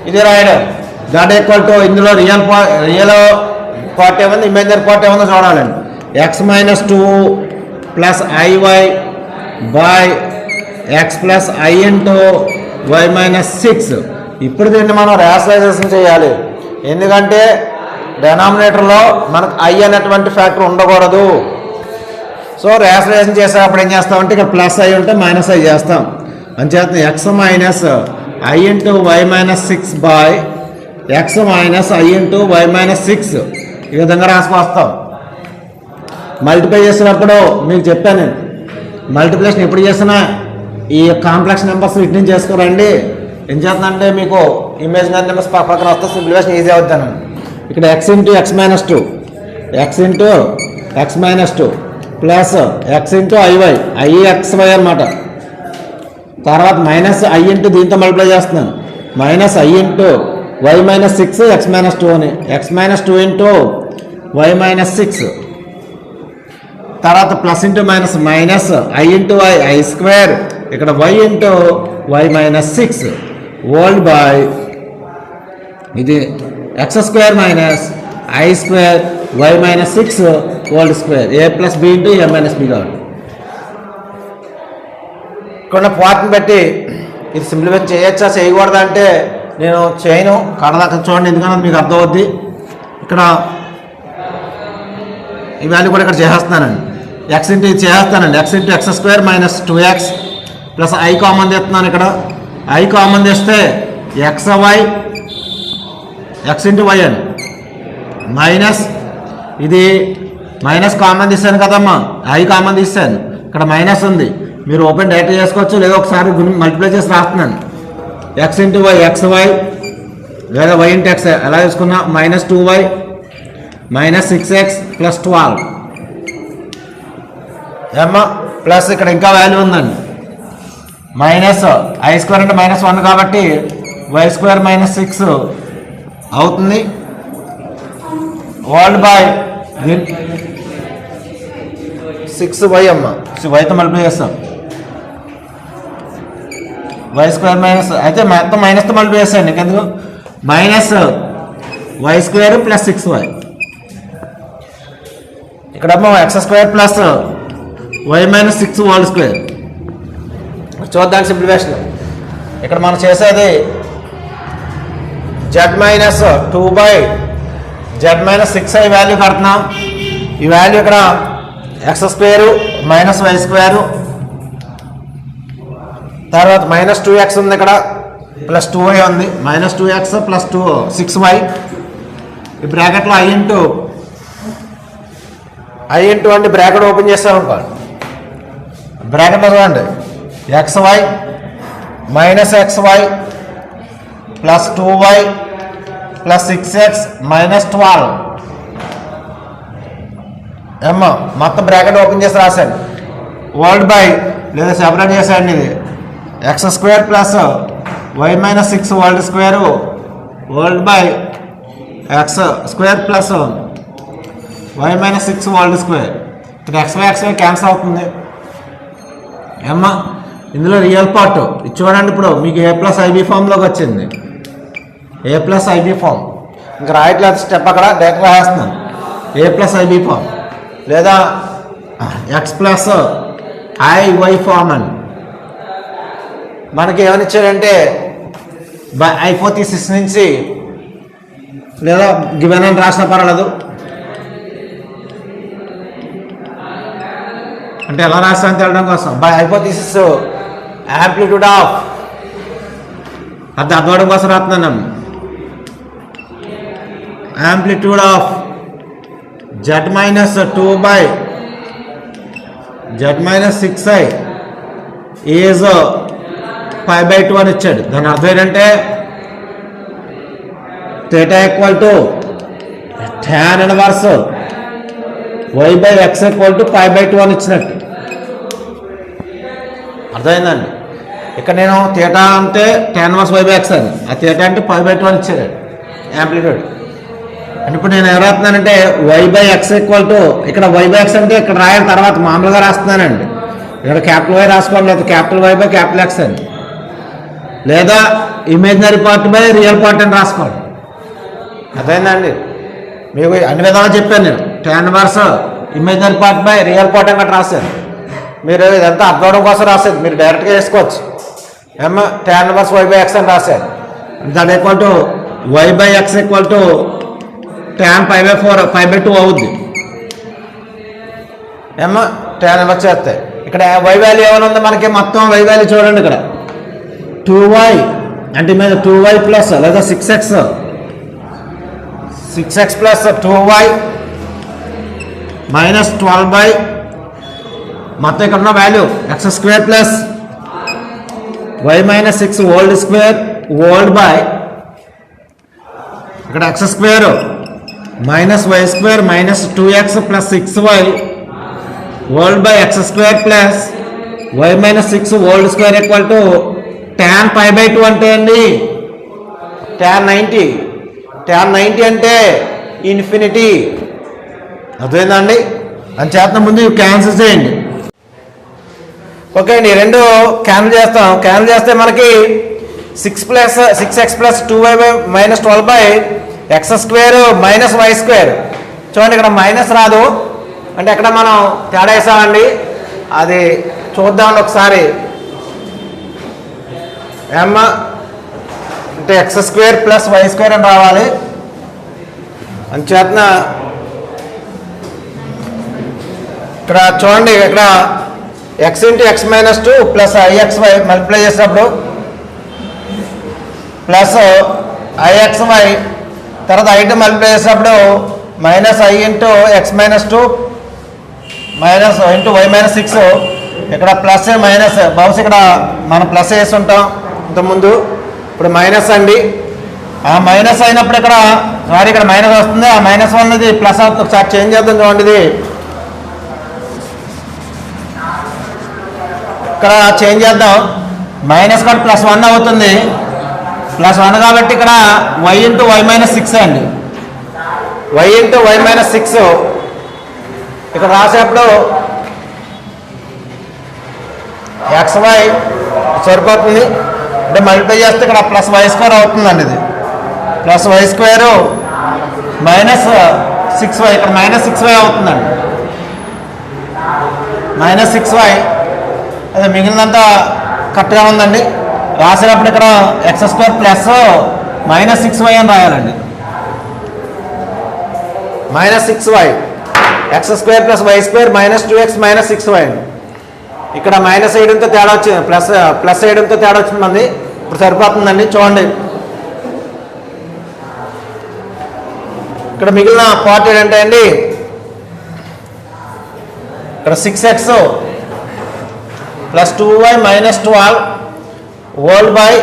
ఇది రాయడం. దట్ ఈక్వల్ టు ఇందులో రియల్ పార్ట్ ఏముంది, ఇమేజినరీ పార్ట్ ఏముందో చూడాలండి. x-2+i/x+i/y-6. ఇప్పుడు దీన్ని మనం రేషనలైజేషన్ చేయాలి. ఎందుకంటే డెనామినేటర్లో మనకు i అనేటువంటి ఫ్యాక్టర్ ఉండకూడదు. సో రేషనలైజేషన్ చేసేటప్పుడు ఏం చేస్తామంటే ఇక్కడ ప్లస్ i ఉంటే మైనస్ i చేస్తాం. అంచేత x-i/(x-i/y-6) ఈ విధంగా రాసుకొస్తాం. మల్టిప్లై చేసినప్పుడు మీకు చెప్పాను నేను, మల్టిప్లికేషన్ ఎప్పుడు చేసినా ఈ కాంప్లెక్స్ నెంబర్స్ ఇటు నుంచి చేసుకోరండి. ఏం చేస్తుందంటే మీకు ఇమేజినరీ నెంబర్స్ పక్కన వస్తే సింప్లిఫికేషన్ ఈజీ అవుతాను. ఇక్కడ x×(x-2) ప్లస్ x×iy (ixy) అన్నమాట. తర్వాత మైనస్ i ఇంటూ దీంతో మల్టిప్లై చేస్తున్నాను. -i/(y-6) x-2 అని x-2 ఇంటూ y-6. తర్వాత plus into minus -i/(y) i² ఇక్కడ y into y-6 old by ఇది x² -i² y-6 old square a+b into a-b కాబట్టి ఇక్కడ పార్ట్ని బట్టి ఇది సింప్లిఫై చేయొచ్చా చేయకూడదా అంటే నేను చేయను. కడదాకా చూడండి, ఎందుకంటే మీకు అర్థమవుద్ది. ఇక్కడ ఈ వాల్యూ కూడా ఇక్కడ చేసేస్తున్నానండి. x ఇంటూ ఇది చేసేస్తానండి. x×(x²) -2x plus i common తెస్తున్నాను. ఇక్కడ i కామన్ తెస్తే xy x×y అని మైనస్ ఇది మైనస్ కామన్ తీసాను కదమ్మా, i కామన్ తీసాను. ఇక్కడ మైనస్ ఉంది, మీరు ఓపెన్ డైరెక్ట్ చేసుకోవచ్చు లేదా ఒకసారి మల్టిప్లై చేసి రాస్తున్నాను. x×y xy లేదా y×x ఎలా తీసుకున్నా -2y -6x + 12 ఏమ్మా ప్లస్ ఇక్కడ ఇంకా వాల్యూ ఉందండి. -i² అంటే -1 కాబట్టి y² -6 అవుతుంది. ఓల్డ్ బై 6y అమ్మ, yతో మల్టిప్లై చేస్తాం. y² అయితే మొత్తం మైనస్తో మల్టిప్లై చేస్తాను. ఎందుకు -y² + 6y ఇక్కడేమో x square plus y minus 6 whole square. చూద్దాం సింప్లిఫికేషన్. ఇక్కడ మనం చేసేది జెడ్ మైనస్ 2/z-6i వాల్యూ కడుతున్నాం. ఈ వాల్యూ ఇక్కడ x square minus y square, తర్వాత మైనస్ 2x ఉంది, ఇక్కడ ప్లస్ 2y ఉంది, మైనస్ 2x ప్లస్ 6y. ఈ బ్రాకెట్లో ఐ ఇంటూ అంటే బ్రాకెట్ ఓపెన్ చేస్తామనుకోండి. బ్రాకెట్లో చూడండి xy minus xy plus 2y plus 6x minus 12 ఏమో మొత్తం బ్రాకెట్ ఓపెన్ చేసి రాశాను. వరల్డ్ బై లేదా సెపరేట్ చేశాను. ఇది x square plus y minus 6 whole square world by x square plus y minus 6 whole square. ఇక్కడ ఎక్స్వై క్యాన్సల్ అవుతుంది. ఏమ్మా ఇందులో రియల్ పార్ట్ ఇది చూడండి. ఇప్పుడు మీకు a+ib ఫామ్లోకి వచ్చింది. a+ib ఫామ్ ఇంకా రాయట్లేదు స్టెప్, అక్కడ డైరెక్ట్ రాసేస్తున్నాను. a+ib ఫామ్ లేదా x+iy ఫామ్ అని మనకి ఏమని ఇచ్చాడంటే బై హైపోథిసిస్ నుంచి లేదా గివెన్ అని రాసినా పర్వాలేదు. అంటే ఎలా రాస్తామని తెలియడం కోసం బై హైపోథిసిస్ యాంప్లిట్యూడ్ ఆఫ్ అది అర్థం కోసం రాస్తున్నాను. యాంప్లిట్యూడ్ ఆఫ్ z-2/z-6i ఈజ్ π/2 అని ఇచ్చాడు. దాని అర్థం ఏంటంటే θ equal to tan inverse y/x equal to π/2 అని ఇచ్చినట్టు అర్థమైందండి. ఇక్కడ నేను θ అంటే tan ఇన్వర్స్ y/x అని, ఆ θ అంటే π/2 అని ఇచ్చాడు యాంప్లిట్యూడ్. అంటే ఇప్పుడు నేను ఎవరు రాస్తున్నానంటే y/x ఈక్వల్ టు, ఇక్కడ y/x అంటే ఇక్కడ రాయన తర్వాత మామూలుగా రాస్తున్నానండి. ఇక్కడ క్యాపిటల్ వై రాసుకోండి, లేదా క్యాపిటల్ y/X అని, లేదా imaginary part by real part అని రాసుకోండి. అర్థమైందండి. మీకు అన్ని విధాలు చెప్పాను నేను. tan inverse imaginary part by real part అని రాశాను. మీరు ఇదంతా అర్థం అవడం కోసం రాసేది, మీరు డైరెక్ట్గా వేసుకోవచ్చు. ఏమో tan ఇన్వర్స్ y/x అని రాశాను. దాని equal to y/x equal to tan π/2 అవుద్ది. ఏమో tan ఇన్వర్స్ చేస్తాయి. ఇక్కడ y వాల్యూ ఏమైనా ఉందో మనకి మొత్తం y వాల్యూ చూడండి. ఇక్కడ 2y అంటే మీద 2y ప్లస్ లేదా 6x ప్లస్ 2y మైనస్ 12 మొత్తం ఇక్కడ ఉన్న value x square plus y minus 6 whole square hold by ఇక్కడ X square minus why square minus 2x plus 6y hold by x square plus y minus 6 whole square equal to tan π/2 అంటే అండి tan 90 అంటే infinity. అర్థమైందండి. అని చేతన ముందు cancel చేయండి. Okay అండి, రెండు క్యాన్సిల్ చేస్తాం. క్యాన్సిల్ చేస్తే మనకి 6x plus 2y minus 12/x square minus why square. చూడండి ఇక్కడ మైనస్ రాదు అంటే ఎక్కడ మనం తేడా వేసామండి. అది చూద్దామండి ఒకసారి. ఏమ్మా అంటే X square plus why square అని రావాలి. అంచేతన ఇక్కడ చూడండి, ఇక్కడ x into x minus 2 plus IXY multiply చేసినప్పుడు ప్లస్ IXY తర్వాత I2 మల్టిప్లై చేసినప్పుడు minus I into x minus 2 minus into y minus 6. ఇక్కడ ప్లస్ మైనస్ బహుశా ఇక్కడ మనం ప్లస్ వేసి ఉంటాం ఇంతకుముందు. ఇప్పుడు మైనస్ అండి. ఆ మైనస్ అయినప్పుడు ఇక్కడ సారీ ఇక్కడ మైనస్ వస్తుంది. ఆ మైనస్ అనేది ప్లస్ అవుతుంది. ఒకసారి చేంజ్ చేద్దాం చూడండి. ఇది ఇక్కడ చేంజ్ చేద్దాం. మైనస్ కూడా +1 అవుతుంది. +1 కాబట్టి ఇక్కడ y ఇంటూ వై మైనస్ 6 అండి. y ఇంటూ వై మైనస్ 6 ఇక్కడ రాసేప్పుడు XY సరిపోతుంది. అంటే మల్టిప్లై చేస్తే ఇక్కడ ప్లస్ వై స్క్వేర్ అవుతుందండి. ఇది plus why square minus 6y ఇక్కడ మైనస్ 6y అవుతుందండి. -6y, అదే మిగిలినంతా కరెక్ట్గా ఉందండి. రాసేటప్పుడు ఇక్కడ x² ప్లస్ -6y అని రాయాలండి. -6y, x² plus y² -2x -6y అండి. ఇక్కడ మైనస్ వేయడంతో తేడా వచ్చింది, ప్లస్ వేయడంతో తేడా వచ్చింది. ఇప్పుడు సరిపోతుందండి. చూడండి ఇక్కడ మిగిలిన పార్ట్ ఏంటంటే అండి, ఇక్కడ 6x plus 2y -12 whole by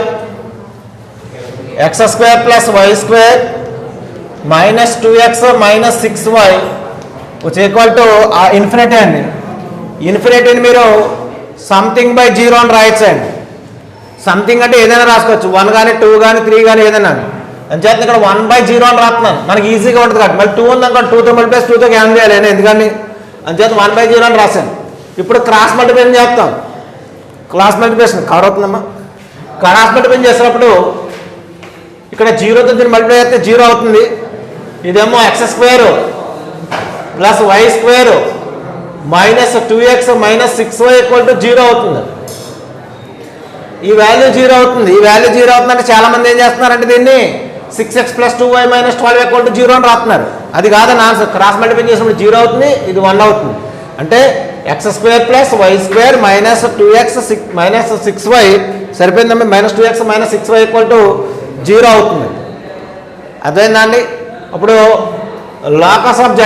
x² plus y² -2x -6y which equal to infinity అండి. ఇన్ఫినిటీని మీరు సంథింగ్ బై 0 అని రాయొచ్చండి. సంథింగ్ అంటే ఏదైనా రాసుకోవచ్చు, 1 కానీ 2 కానీ 3 కానీ ఏదైనా. అంచేత ఇక్కడ 1/0 అని రాస్తున్నాను, మనకి ఈజీగా ఉంటుంది కాబట్టి. మళ్ళీ 2 ఉందనుకో 2తో మల్టిప్లస్ 2తో క్యాన్సిల్ చేయాలి, ఎందుకండి అంచేత 1/0 అని రాశాను. ఇప్పుడు క్రాస్ మల్టిప్లికేషన్ చేస్తాం. క్రాస్ మల్టిప్లికేషన్ కవర్ అవుతుందమ్మా. క్రాస్ మల్టిప్లికేషన్ చేసినప్పుడు ఇక్కడ 0తో దీన్ని మల్టిప్లై చేస్తే 0 అవుతుంది. ఇదేమో x² plus y² -2x -6y = 0 అవుతుంది. ఈ వాల్యూ 0 అవుతుంది. ఈ వాల్యూ 0 అవుతుందంటే చాలా మంది ఏం చేస్తున్నారంటే దీన్ని 6x ప్లస్ 2y -12 = 0 అని రాస్తున్నారు. అది కాదని ఆన్సర్. క్రాస్ మల్టిప్లై చేసినప్పుడు 0 అవుతుంది, ఇది 1 అవుతుంది. అంటే x² plus y² -2x -6y సరిపోయిందండి. -2x -6y = 0 అవుతుంది. అర్థమైందండి. ఇప్పుడు లాకస్ ఆఫ్ z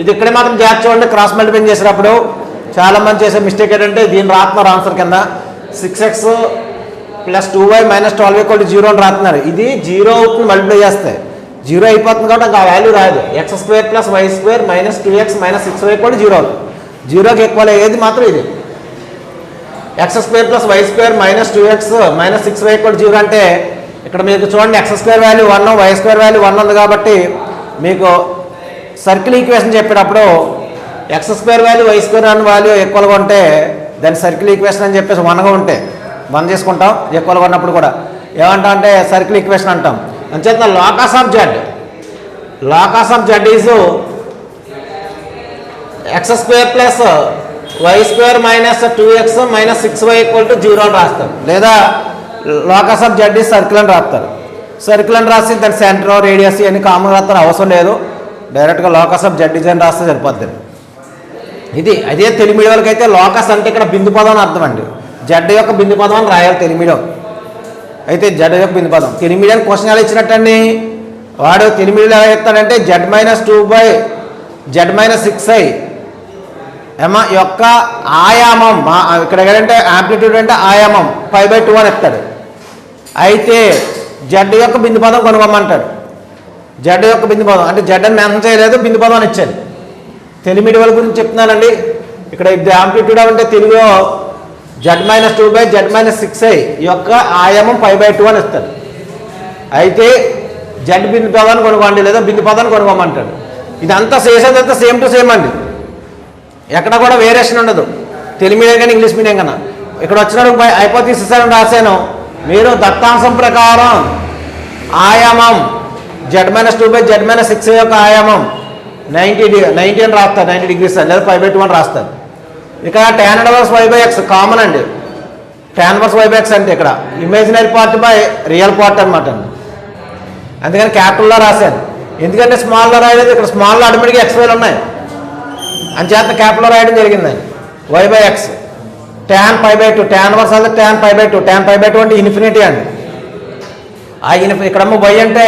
ఇది ఇక్కడే మాత్రం జాగ్రత్త చూడండి. క్రాస్ మల్టిప్లై చేసినప్పుడు చాలా మంది చేసే మిస్టేక్ ఏంటంటే దీన్ని రాస్తున్నారు ఆన్సర్ కింద 6x ప్లస్ 2y -12 = 0 అని రాస్తున్నారు. ఇది 0 అవుతుంది మల్టిప్లై చేస్తే, 0 అయిపోతుంది కాబట్టి ఆ వాల్యూ రాదు. x² plus y² -2x -6y = 0 అవుతుంది. 0కి ఎక్కువ ఏది మాత్రం ఇది. x² plus y² -2x -6y = 0 అంటే ఇక్కడ మీకు చూడండి x² వాల్యూ 1 y² వాల్యూ 1 ఉంది కాబట్టి మీకు సర్కిల్ ఈక్వేషన్ చెప్పేటప్పుడు x² వాల్యూ y² అనే వాల్యూ ఈక్వల్గా ఉంటే దాన్ని సర్కిల్ ఈక్వేషన్ అని చెప్పేసి 1గా ఉంటే 1 చేసుకుంటాం. ఈక్వల్గా ఉన్నప్పుడు కూడా ఏమంటాం అంటే సర్కిల్ ఈక్వేషన్ అంటాం. అంచేత locus of z is x² plus y² -2x -6y = 0 అని రాస్తారు. లేదా locus of z is circle అని రాస్తారు. సర్కిల్ అని రాసి దాని సెంటర్ రేడియస్ అని కామన్ రాస్తారు, అవసరం లేదు. డైరెక్ట్గా లాకస్ ఆఫ్ z అని రాస్తే సరిపోద్ది. ఇది అదే తెలుగు మీడియం వాళ్ళకి అయితే లోకస్ అంటే ఇక్కడ బిందు పదం అని అర్థం అండి. జడ్ యొక్క బిందు పదం అని రాయాలి తెలుగు మీడియం అయితే. జడ్ యొక్క బిందు పదం తెలుగు మీడియం క్వశ్చన్ ఎలా ఇచ్చినట్టండి, వాడు తెలుగు మీడియం ఎలా చెప్తాడంటే z -2 z -6i యొక్క ఆయామం, ఇక్కడ ఏంటంటే యాంప్లిట్యూడ్ అంటే ఆయామం π/2 అని ఇస్తాడు. అయితే జడ్ యొక్క బిందు పదం కనుగొమ్మంటాడు. జడ్ యొక్క బిందు పదం అంటే జడ్ అని మెన్షన్ చేయలేదు, బిందు పదం అని ఇచ్చాడు. తెలుగు మీడియం వాళ్ళ గురించి చెప్తున్నానండి. ఇక్కడ ఇది యాంప్లిట్యూడ్ అంటే తెలుగులో z -2 z -6i యొక్క ఆయామం π/2 అని ఇస్తాడు. అయితే జడ్ బిందు పదాన్ని కొనుక్కోండి లేదా బిందు పదాన్ని కొనుక్కోమంటాడు. ఇదంతా చేసేదంతా సేమ్ టు సేమ్ అండి, ఎక్కడ కూడా వేరియేషన్ ఉండదు. తెలుగు మీడియం కానీ ఇంగ్లీష్ మీడియం కన్నా. ఇక్కడ వచ్చినప్పుడు హైపోథిసిస్ అని రాశాను. మీరు దత్తాంశం ప్రకారం ఆయామం z -2 z -6i యొక్క ఆయామం 90 అని రాస్తారు, 90 degrees లేదా π/2 అని రాస్తారు. ఇక్కడ tan 1/y/x కామన్ అండి. tan 1/y/x అంటే ఇక్కడ imaginary part by real part అనమాట అండి. అందుకని క్యాపిటల్లో రాశాను. ఎందుకంటే స్మాల్లో రాయలేదు, ఇక్కడ స్మాల్లో ఆటోమేటిక్గా XYలు ఉన్నాయి అంచేత క్యాపిటల్లో రాయడం జరిగిందండి. y/x tan π/2 tan 1 అంటే tan π/2 tan π/2 అంటే ఇన్ఫినిటీ అండి. ఆ ఇక్కడమ్మ y అంటే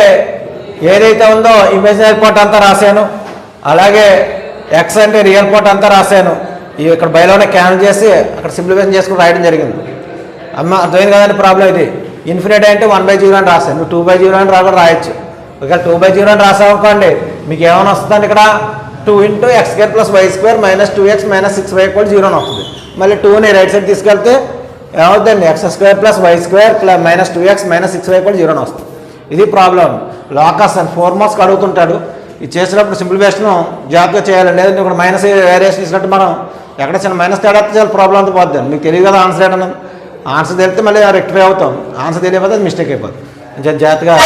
ఏదైతే ఉందో ఇమేజినరీ పార్ట్ అంతా రాశాను, అలాగే x అంటే రియల్ పార్ట్ అంతా రాశాను. ఇక్కడ బయలోనే క్యాన్సిల్ చేసి అక్కడ సింప్లిఫికేషన్ చేసుకుని రాయడం జరిగింది. అమ్మ అర్థమైంది కదండి ప్రాబ్లం. ఇది ఇన్ఫినిటీ అంటే 1/0 అని రాశాను, నువ్వు 2/0 అని రాయచ్చు. ఇక్కడ 2/0 అని రాసామనుకోండి మీకు ఏమైనా వస్తుందండి, ఇక్కడ 2 × x² + y² -2x -6y = 0 అని వస్తుంది. మళ్ళీ 2ని రైట్ సైడ్ తీసుకెళ్తే ఏమవుతుందండి x² + y² -2x -6y = 0 అని వస్తుంది. ఇది ప్రాబ్లం. లాకస్ అని 4 మార్క్స్కి అడుగుతుంటాడు. ఇది చేసినప్పుడు సింప్లిఫికేషన్ జాగ్రత్తగా చేయాలండి. లేదంటే ఇక్కడ మైనస్ వేరియేషన్ ఇచ్చినట్టు మనం ఎక్కడ చిన్న మైనస్ తేడా చాలా ప్రాబ్లం అంతా పోద్ది. మీకు తెలియదు కదా ఆన్సర్ ఏంటన్నా. ఆన్సర్ తెలిస్తే మళ్ళీ రెక్టిఫై అవుతాం, ఆన్సర్ తెలియకపోతే అది మిస్టేక్ అయిపోతుంది. జాగ్రత్తగా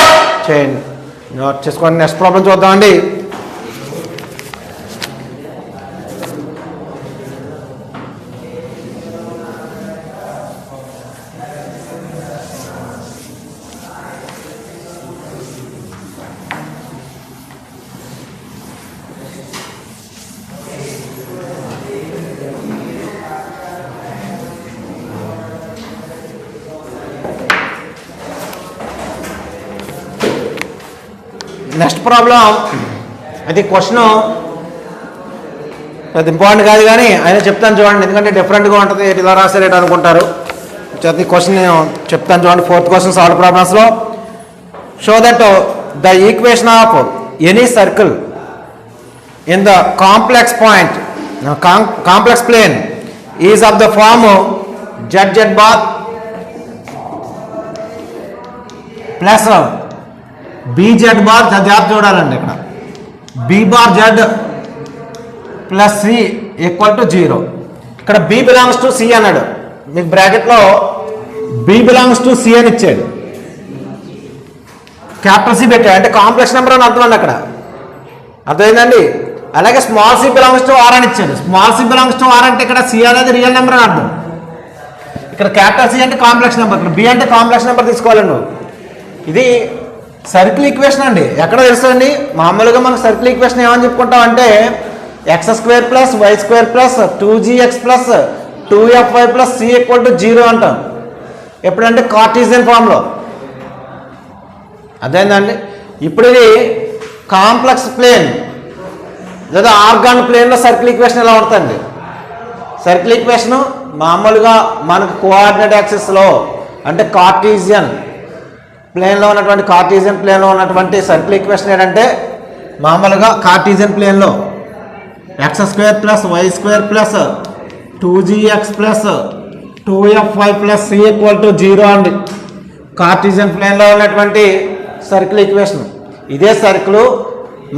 చేయండి, నోట్ చేసుకోండి. నెక్స్ట్ ప్రాబ్లం చూద్దామండి. నెక్స్ట్ ప్రాబ్లం, అది క్వశ్చన్ అది ఇంపార్టెంట్ కాదు కానీ అయినా చెప్తాను చూడండి, ఎందుకంటే డిఫరెంట్గా ఉంటుంది, ఇలా రాసారేట అనుకుంటారు. ప్రతి క్వశ్చన్ నేను చెప్తాను చూడండి. 4th క్వశ్చన్ సాల్వ్ ప్రాబ్లమ్స్లో, show that the equation of any circle in the complex point complex plane is of the form z Z bar plus b z bar. జాబ్ చూడాలండి, ఇక్కడ b bar Z plus C equal to 0. ఇక్కడ B belongs to C అన్నాడు, మీకు బ్రాకెట్లో B belongs to C అని ఇచ్చాడు, capital C పెట్టాడు, అంటే కాంప్లెక్స్ నెంబర్ అని అర్థం అండి అక్కడ, అర్థమైందండి. అలాగే small c belongs to R అని ఇచ్చాడు, small c belongs to R అంటే ఇక్కడ సి అనేది రియల్ నెంబర్ అని అర్థం, ఇక్కడ క్యాపిటల్ సి అంటే కాంప్లెక్స్ నెంబర్, ఇక్కడ బి అంటే కాంప్లెక్స్ నెంబర్ తీసుకోవాలండి. ఇది సర్కిల్ ఈక్వేషన్ అండి, ఎక్కడ తెలుస్తుంది? మామూలుగా మనం సర్కిల్ ఈక్వేషన్ ఏమని చెప్పుకుంటాం అంటే x² plus y² plus 2gx plus 2fy plus c equal to 0 అంటాం. ఎప్పుడంటే కార్టీజియన్ ఫామ్లో, అదేందండి. ఇప్పుడు ఇది కాంప్లెక్స్ ప్లేన్ లేదా ఆర్గాన్ ప్లేన్లో సర్కిల్ ఈక్వేషన్ ఎలా ఉంటుందండి? సర్కిల్ ఈక్వేషను మామూలుగా మనకు కోఆర్డినేట్ యాక్సిస్లో అంటే కార్టీజియన్ ప్లేన్లో ఉన్నటువంటి సర్కిల్ ఈక్వేషన్ ఏంటంటే మామూలుగా కార్టీజియన్ ప్లేన్లో x² plus y² plus 2gx plus 2fy plus c equal to 0 అండి. కార్టీజియన్ ప్లేన్లో ఉన్నటువంటి సర్కిల్ ఈక్వేషన్. ఇదే సర్కిల్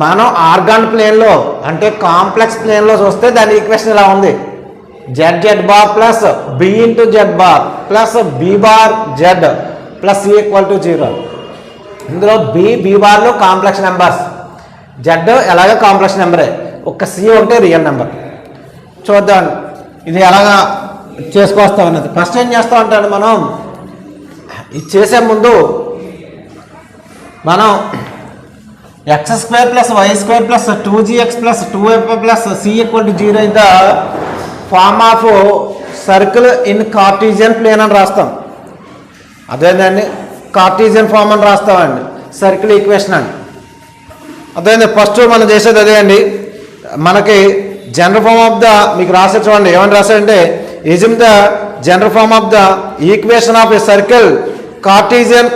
మనం ఆర్గాన్ ప్లేన్లో అంటే కాంప్లెక్స్ ప్లేన్లో చూస్తే దాని ఈక్వేషన్ ఇలా ఉంది, Z Z bar plus B into Z bar plus B bar Z plus C equal to 0. ఇందులో బి బార్లో కాంప్లెక్స్ నెంబర్స్, జెడ్ ఎలాగ కాంప్లెక్స్ నెంబరే, ఒక్క సి ఒకటే రియల్ నెంబర్. చూద్దాం ఇది ఎలాగా చేసుకొస్తాం అన్నది. ఫస్ట్ ఏం చేస్తాం అంటే మనం ఇది చేసే ముందు మనం x² plus y² plus 2gx plus 2fy plus c equal to 0 in the form of circle in cartesian plane అని రాస్తాం. అదేంటండి కార్టీజియన్ ఫార్మ్ అని రాస్తామండి సర్కిల్ ఈక్వేషన్ అండి. అదే ఫస్ట్ మనం చేసేది అదే అండి. మనకి జనరల్ ఫార్మ్ ఆఫ్ ద మీకు రాసే చూడండి ఏమని రాశాడంటే ఈజిమ్ the general form of the equation of a circle Cartesian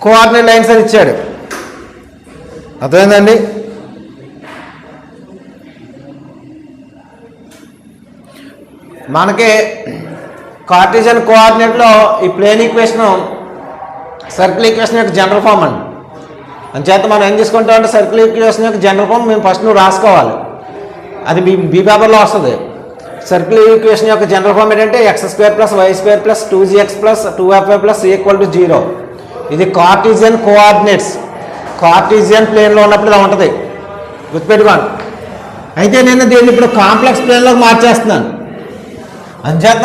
coordinate lines అని ఇచ్చాడు. అర్థమైందండి. మనకి కార్టీజియన్ కోఆర్డినేట్లో ఈ ప్లేన్ ఈక్వేషన్ సర్కిల్ ఈక్వేషన్ యొక్క జనరల్ ఫార్మ్ అండి. అంచేత మనం ఏం చేసుకుంటాం అంటే సర్కిల్ ఈక్వేషన్ యొక్క జనరల్ ఫార్మ్ మేము ఫస్ట్ నువ్వు రాసుకోవాలి, అది బి పేపర్లో వస్తుంది. సర్కిల్ ఈక్వేషన్ యొక్క జనరల్ ఫార్మ్ ఏంటంటే x² plus y² plus 2gx plus 2fy plus c equal to 0. ఇది కార్టీజియన్ కోఆర్డినేట్స్, కార్టీజియన్ ప్లేన్లో ఉన్నప్పుడు ఇలా ఉంటుంది, గుర్తుపెట్టుకోండి. అయితే నేను దీన్ని ఇప్పుడు కాంప్లెక్స్ ప్లేన్లోకి మార్చేస్తున్నాను. అంచేత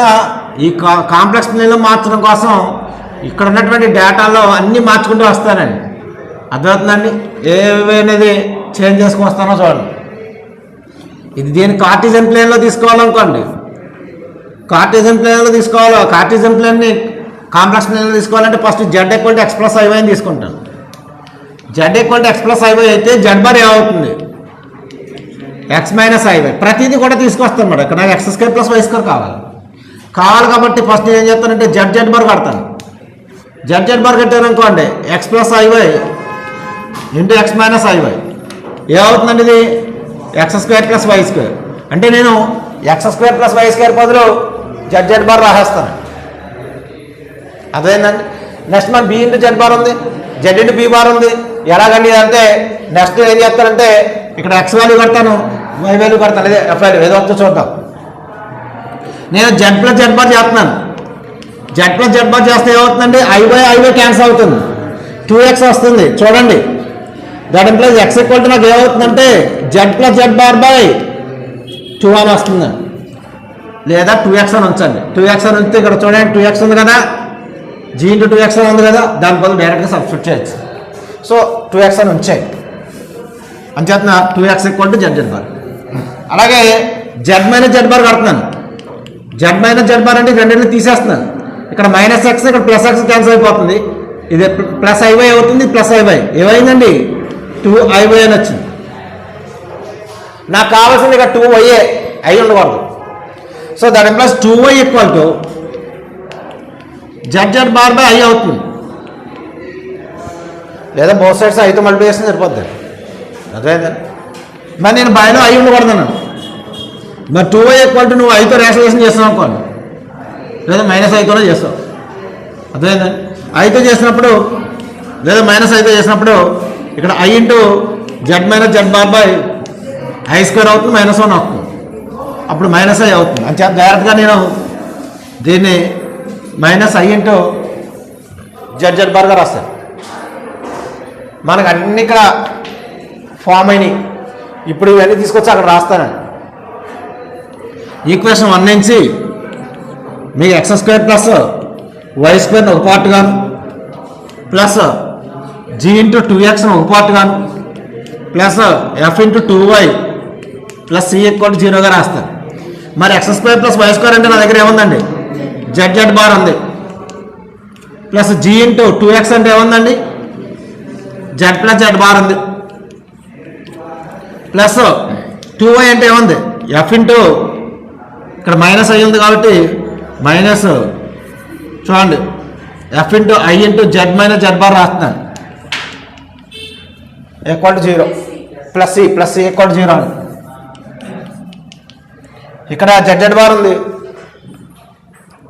ఈ కాంప్లెక్స్ ప్లేన్లో మార్చడం కోసం ఇక్కడ ఉన్నటువంటి డేటాలో అన్నీ మార్చుకుంటూ వస్తానండి. అర్థమవుతుందండి. ఏవనేది చేంజ్ చేసుకొస్తానో చూడండి. ఇది దీన్ని కార్టీజియన్ ప్లేన్లో తీసుకోవాలనుకోండి, కార్టీజియన్ ప్లేన్లో తీసుకోవాలి. కార్టీజియన్ ప్లేన్ని కాంప్లెక్స్ ప్లేన్లో తీసుకోవాలంటే first Z equal to x plus iy అని తీసుకుంటాను. Z equal to x plus iy అయితే జెడ్ బార్ ఏమవుతుంది? x minus iy. ప్రతిదీ కూడా తీసుకొస్తాను మేడం. ఇక్కడ నాకు x² ప్లస్ y² కావాలి కాబట్టి ఫస్ట్ నేను ఏం చేస్తానంటే జెడ్ బార్ కడతాను. జెడ్ బార్ కట్టాను అనుకోండి x plus iy into x minus iy ఏమవుతుందండి? ఇది x² ప్లస్ y². అంటే నేను x² ప్లస్ y² బదులు జెడ్ బార్ రాసేస్తాను. అదేంటండి. నెక్స్ట్ మన బి ఇంటూ జెడ్ బార్ ఉంది, జెడ్ ఇంటూ బి బార్ ఉంది. ఎలాగండి అంటే నెక్స్ట్ ఏం చేస్తానంటే ఇక్కడ x వాల్యూ కడతాను, y వాల్యూ కడతాను, అదే f వాల్యూ ఏదో వస్తుందో చూద్దాం. నేను జెడ్ ప్లస్ జెడ్ బార్ చేస్తున్నాను. జెడ్ ప్లస్ జెడ్ బార్ చేస్తే ఏమవుతుందండి? ఐవై క్యాన్సిల్ అవుతుంది, 2x వస్తుంది. చూడండి that implies x equal to నాకు ఏమవుతుందంటే Z plus Z bar by 2 అని వస్తుందండి. లేదా 2x అని ఉంచండి. 2x అని ఉంచితే ఇక్కడ చూడండి 2x ఉంది కదా, g ఇంటూ 2x అని ఉంది కదా, దాని బదులు డైరెక్ట్గా సబ్స్టిట్యూట్ చేయొచ్చు. సో 2x అని ఉంచాయి అంచేతన 2x equal to Z bar. అలాగే జెడ్ మైనస్ జెడ్ బార్ కడుతున్నాను. జెడ్ మైనస్ జెడ్ బార్ అంటే రెండింటిని తీసేస్తున్నాను. ఇక్కడ మైనస్ x ఇక్కడ ప్లస్ x క్యాన్సిల్ అయిపోతుంది. ఇది ప్లస్ ఐవై అవుతుంది, ప్లస్ ఐవై ఏమైందండి 2iy అని వచ్చింది. నాకు కావాల్సింది ఇక 2y అయి ఉండకూడదు. So that implies 2y equal to Z bar by I అవుతుంది, లేదా బోత్ సైడ్స్ ఐతో మల్టిప్లై చేస్తే సరిపోద్ది. అర్థమైందండి. మరి నేను బైలో ఐ ఉండకూడదన్నాను. మరి 2y ఈక్వల్ టు నువ్వు ఐతో రేషనలైజేషన్ చేస్తావు అనుకోండి, లేదా మైనస్ ఐతోనే చేస్తావు. అర్థమైందండి. ఐతో చేసినప్పుడు లేదా మైనస్ ఐతో చేసినప్పుడు ఇక్కడ I into z minus z bar by I square అవుతుంది, -1 అవుతుంది. అప్పుడు మైనస్ ఐ అవుతుంది. అని చెప్పి డైరెక్ట్గా నేను దీన్ని minus i into z z బార్గా రాస్తాను. మనకు అన్ని ఇక్కడ ఫామ్ అయినాయి. ఇప్పుడు ఇవన్నీ తీసుకొచ్చి అక్కడ రాస్తానండి. ఈక్వేషన్ 1 నుంచి మీకు x² ప్లస్ y² ఒక పార్ట్ గాను, ప్లస్ g ఇంటూ 2x ఒక పార్ట్ గాను, plus f into 2y plus c equal to 0గా రాస్తాను. మరి x² ప్లస్ y² అంటే నా దగ్గర ఏముందండి, జెడ్ జెడ్ బార్ ఉంది, ప్లస్ g ఇంటూ 2x అంటే ఏముందండి, జెడ్ ప్లస్ జెడ్ బార్ ఉంది, ప్లస్ 2y అంటే ఏముంది, ఎఫ్ ఇంటూ ఇక్కడ మైనస్ అయ్యి ఉంది కాబట్టి మైనస్ చూడండి f into i into z minus z bar రాస్తున్నాను, equal to 0 plus C equal to 0 అని. ఇక్కడ జెడ్ జెడ్ బార్ ఉంది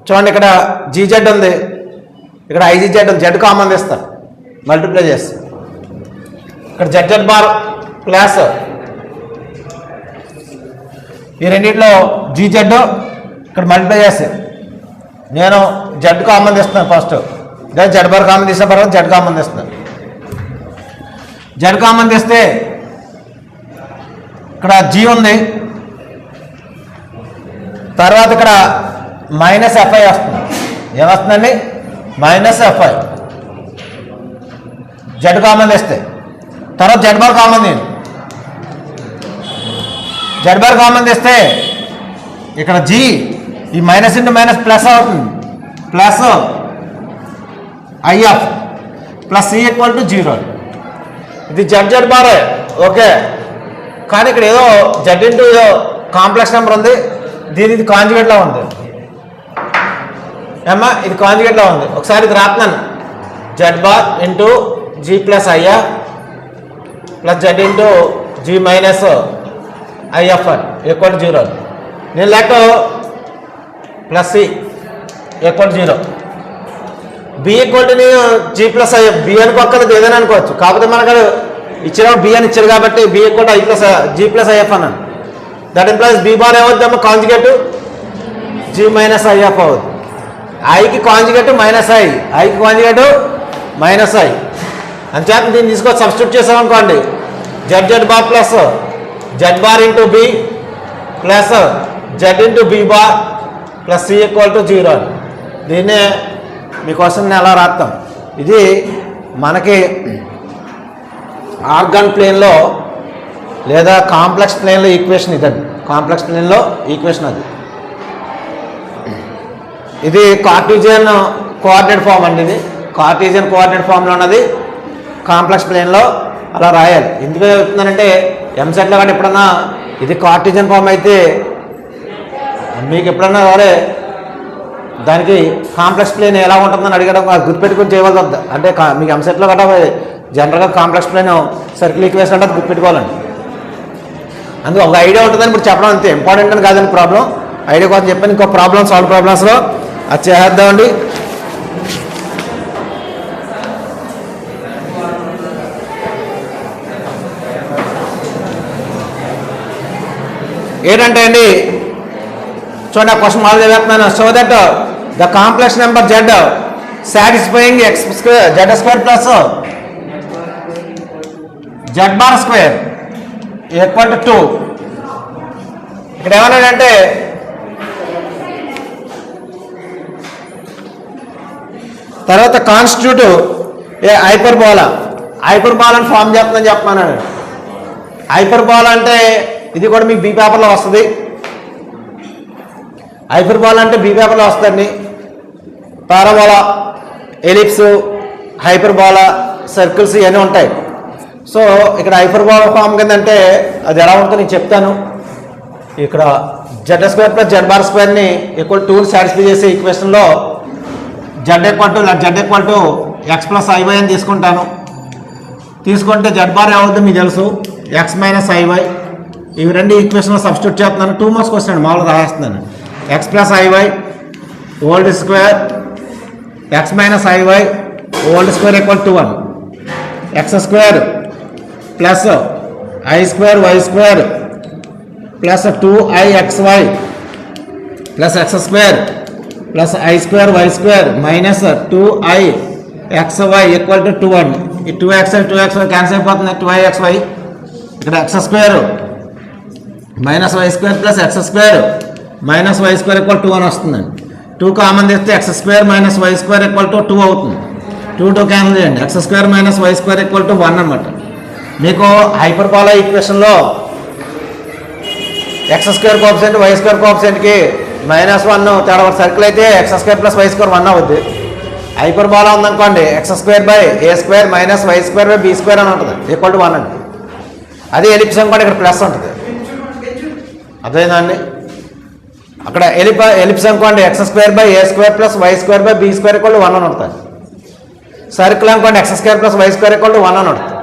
చూడండి, ఇక్కడ జీజెడ్ ఉంది, ఇక్కడ ఐజీజెడ్ ఉంది, జెడ్ కామన్ తీస్తారు మల్టిప్లై చేస్తే ఇక్కడ జెడ్ జెడ్ బార్ ప్లస్ ఈ రెండింటిలో జీజెడ్ ఇక్కడ మల్టిప్లై చేస్తే నేను జెడ్ కామన్ తీస్తున్నాను ఫస్ట్, లేదా జెడ్ బార్ కామన్ తీసిన తర్వాత జెడ్ కామన్ తీస్తున్నాను. జెడ్ కామన్ తీస్తే ఇక్కడ జీ ఉంది, తర్వాత ఇక్కడ మైనస్ ఎఫ్ఐ వస్తుంది. ఏమొస్తుందండి, మైనస్ ఎఫ్ఐ. జెడ్ కామన్ తీస్తే తర్వాత జెడ్ బార్ కామన్ తీయండి. జెడ్ బార్ కామన్ తీస్తే ఇక్కడ జీ ఈ మైనస్ ఇంటూ మైనస్ ప్లస్ అవుతుంది, plus if plus C equal to 0. ఇది జెడ్ జెడ్ బారే ఓకే, కానీ ఇక్కడ ఏదో జెడ్ ఇంటూ ఏదో కాంప్లెక్స్ నెంబర్ ఉంది, దీని ఇది కాంజుగేట్లో ఉంది ఏమ్మా, ఇది కాంజుగేట్లో ఉంది. ఒకసారి ఇది రాస్తున్నాను, z bar into g plus if plus Z into g minus i f equal to 0. నేను లేక plus C equal to 0, b equal to g plus i f. B అనుకోక్కర్లేదు, ఏదైనా అనుకోవచ్చు, కాకపోతే మనకు ఇచ్చినప్పుడు బి అని ఇచ్చారు కాబట్టి b equal to i plus g plus i f అన్నాను. దట్ ఇంప్లైస్ బి బార్ ఏమవుతుందమ్మా, కాంజుగేట్ జీ మైనస్ ఐఎఫ్ అవుతుంది. ఐకి కాంజుగేట్ మైనస్ ఐకి కాంజుగేట్ మైనస్ ఐ అని చెప్పి దీన్ని తీసుకొని సబ్స్టిట్యూట్ చేసామనుకోండి, Z Z bar plus Z bar into B plus Z into B bar plus C equal to 0 అని. దీన్నే మీకోసం నేను ఎలా రాస్తాం, ఇది మనకి ఆర్గాన్ ప్లేన్లో లేదా కాంప్లెక్స్ ప్లేన్లో ఈక్వేషన్ ఇదండి. కాంప్లెక్స్ ప్లేన్లో ఈక్వేషన్ అది. ఇది కార్టీజియన్ కోఆర్డినేట్ ఫామ్ అండి. ఇది కార్టీజియన్ కోఆర్డినేట్ ఫామ్లో ఉన్నది, కాంప్లెక్స్ ప్లేన్లో అలా రాయాలి. ఎందుకు చెప్తున్నానంటే ఎంసెట్లో కానీ ఎప్పుడన్నా ఇది కార్టీజియన్ ఫామ్ అయితే మీకు ఎప్పుడన్నా ఎవరే దానికి కాంప్లెక్స్ ప్లేన్ ఎలా ఉంటుందని అడిగడం గుర్తుపెట్టుకుని చేయవలసి వద్ద. అంటే మీకు ఎంసెట్లో గట్రా జనరల్గా కాంప్లెక్స్ ప్లేన్ సర్కిల్ ఈక్వేషన్ అంటే అది గుర్తుపెట్టుకోవాలండి. అందుకు ఒక ఐడియా ఉంటుందని ఇప్పుడు చెప్పడం అంతే, ఇంపార్టెంట్ అని కాదని ప్రాబ్లం, ఐడియా కోసం చెప్పాను. ఇంకో ప్రాబ్లం సాల్వ్ ప్రాబ్లమ్స్లో అది చేద్దామండి. ఏంటంటే అండి చూడండి, ఆ క్వశ్చన్ మాల్ చదివేస్తున్నాను. So that the complex number z satisfying x square z square plus Z bar square equal to 2. ఇక్కడ ఏమన్నాడంటే తర్వాత కాన్స్టిట్యూట్ ఏ హైపర్బోలా అని ఫామ్ చేస్తుందని చెప్పమన్నాడు. హైపర్బోలా అంటే ఇది కూడా మీకు బీ పేపర్లో వస్తుంది. హైపర్బోలా అంటే బీ పేపర్లో వస్తుందండి. పారాబోలా, ఎలిప్స్, హైపర్బోలా సర్కిల్స్ ఇవన్నీ ఉంటాయి. సో ఇక్కడ హైపర్బోలా ఫామ్ కిందంటే అది ఎలా ఉంటుందో నేను చెప్తాను. ఇక్కడ z square plus Z bar స్క్వేర్ని ఈక్వల్ 2 సాటిస్ఫై చేసే ఈక్వేషన్లో z equal to x plus i y అని తీసుకుంటాను. తీసుకుంటే జెడ్ బార్ ఏమవుతుందో మీకు తెలుసు, ఎక్స్ మైనస్ ఐవై. ఇవి రెండు ఈక్వేషన్లో సబ్స్టిట్యూట్ చేస్తున్నాను. 2 మార్క్స్ క్వశ్చన్ మామూలుగా రాస్తున్నాను. X plus I Y whole square X minus I Y whole square equal to 1. X square plus I square Y square plus 2iXy plus X square plus I square Y square minus 2iXy equal to 1. ఈ 2xy cancel అయిపోతుంది. 2iXy ఇక్కడ X square minus why square plus X square minus why square equal to 1 వస్తుందండి. 2 common తీస్తే X square minus why square equal to 2 అవుతుంది. 2 cancel చేయండి. X square minus why square equal to 1 అనమాట. మీకు hyperbola ఈక్వేషన్లో x square coefficient y square కోఎఫిషియంట్కి -1 తేడా circle అయితే x square plus why square 1 అవుద్ది. హైపర్బోలా ఉందనుకోండి x square by A square minus why square by be square అని ఉంటుంది ఈక్వల్ టు 1 అండి. అదే ఎలిప్స్ అనుకోండి ఇక్కడ ప్లస్ ఉంటుంది. అర్థమైందండి? అక్కడ ఎలిప్స్ అనుకోండి X square by A square plus why square by be square equal to 1 అని ఉంటుంది. సర్కిల్ అనుకోండి X square plus why square equal to 1 అని ఉంటుంది.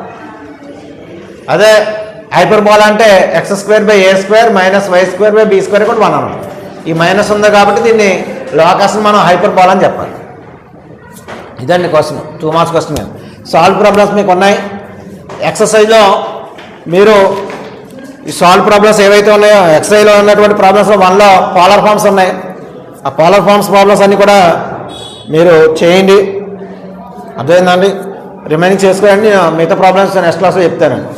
అదే హైపర్బోలా అంటే X square by A square minus why square by be square equal to 1 అని ఉంటుంది. ఈ మైనస్ ఉంది కాబట్టి దీన్ని లోకస్ని మనం హైపర్బోలా అని చెప్పాలి. ఇదండి question, 2 marks question. Solve problems మీకు ఉన్నాయి. ఎక్సర్సైజ్లో మీరు ఈ సాల్వ్ ప్రాబ్లమ్స్ ఏవైతే ఉన్నాయో ఎక్సర్సైజ్లో ఉన్నటువంటి ప్రాబ్లమ్స్లో 1లో పోలార్ ఫామ్స్ ఉన్నాయి. ఆ పోలార్ ఫామ్స్ ప్రాబ్లమ్స్ అన్నీ కూడా మీరు చేయండి. అర్థమైందండి? రిమైనింగ్ చేసుకోండి. మిగతా ప్రాబ్లమ్స్ నెక్స్ట్ క్లాస్లో చెప్తానండి.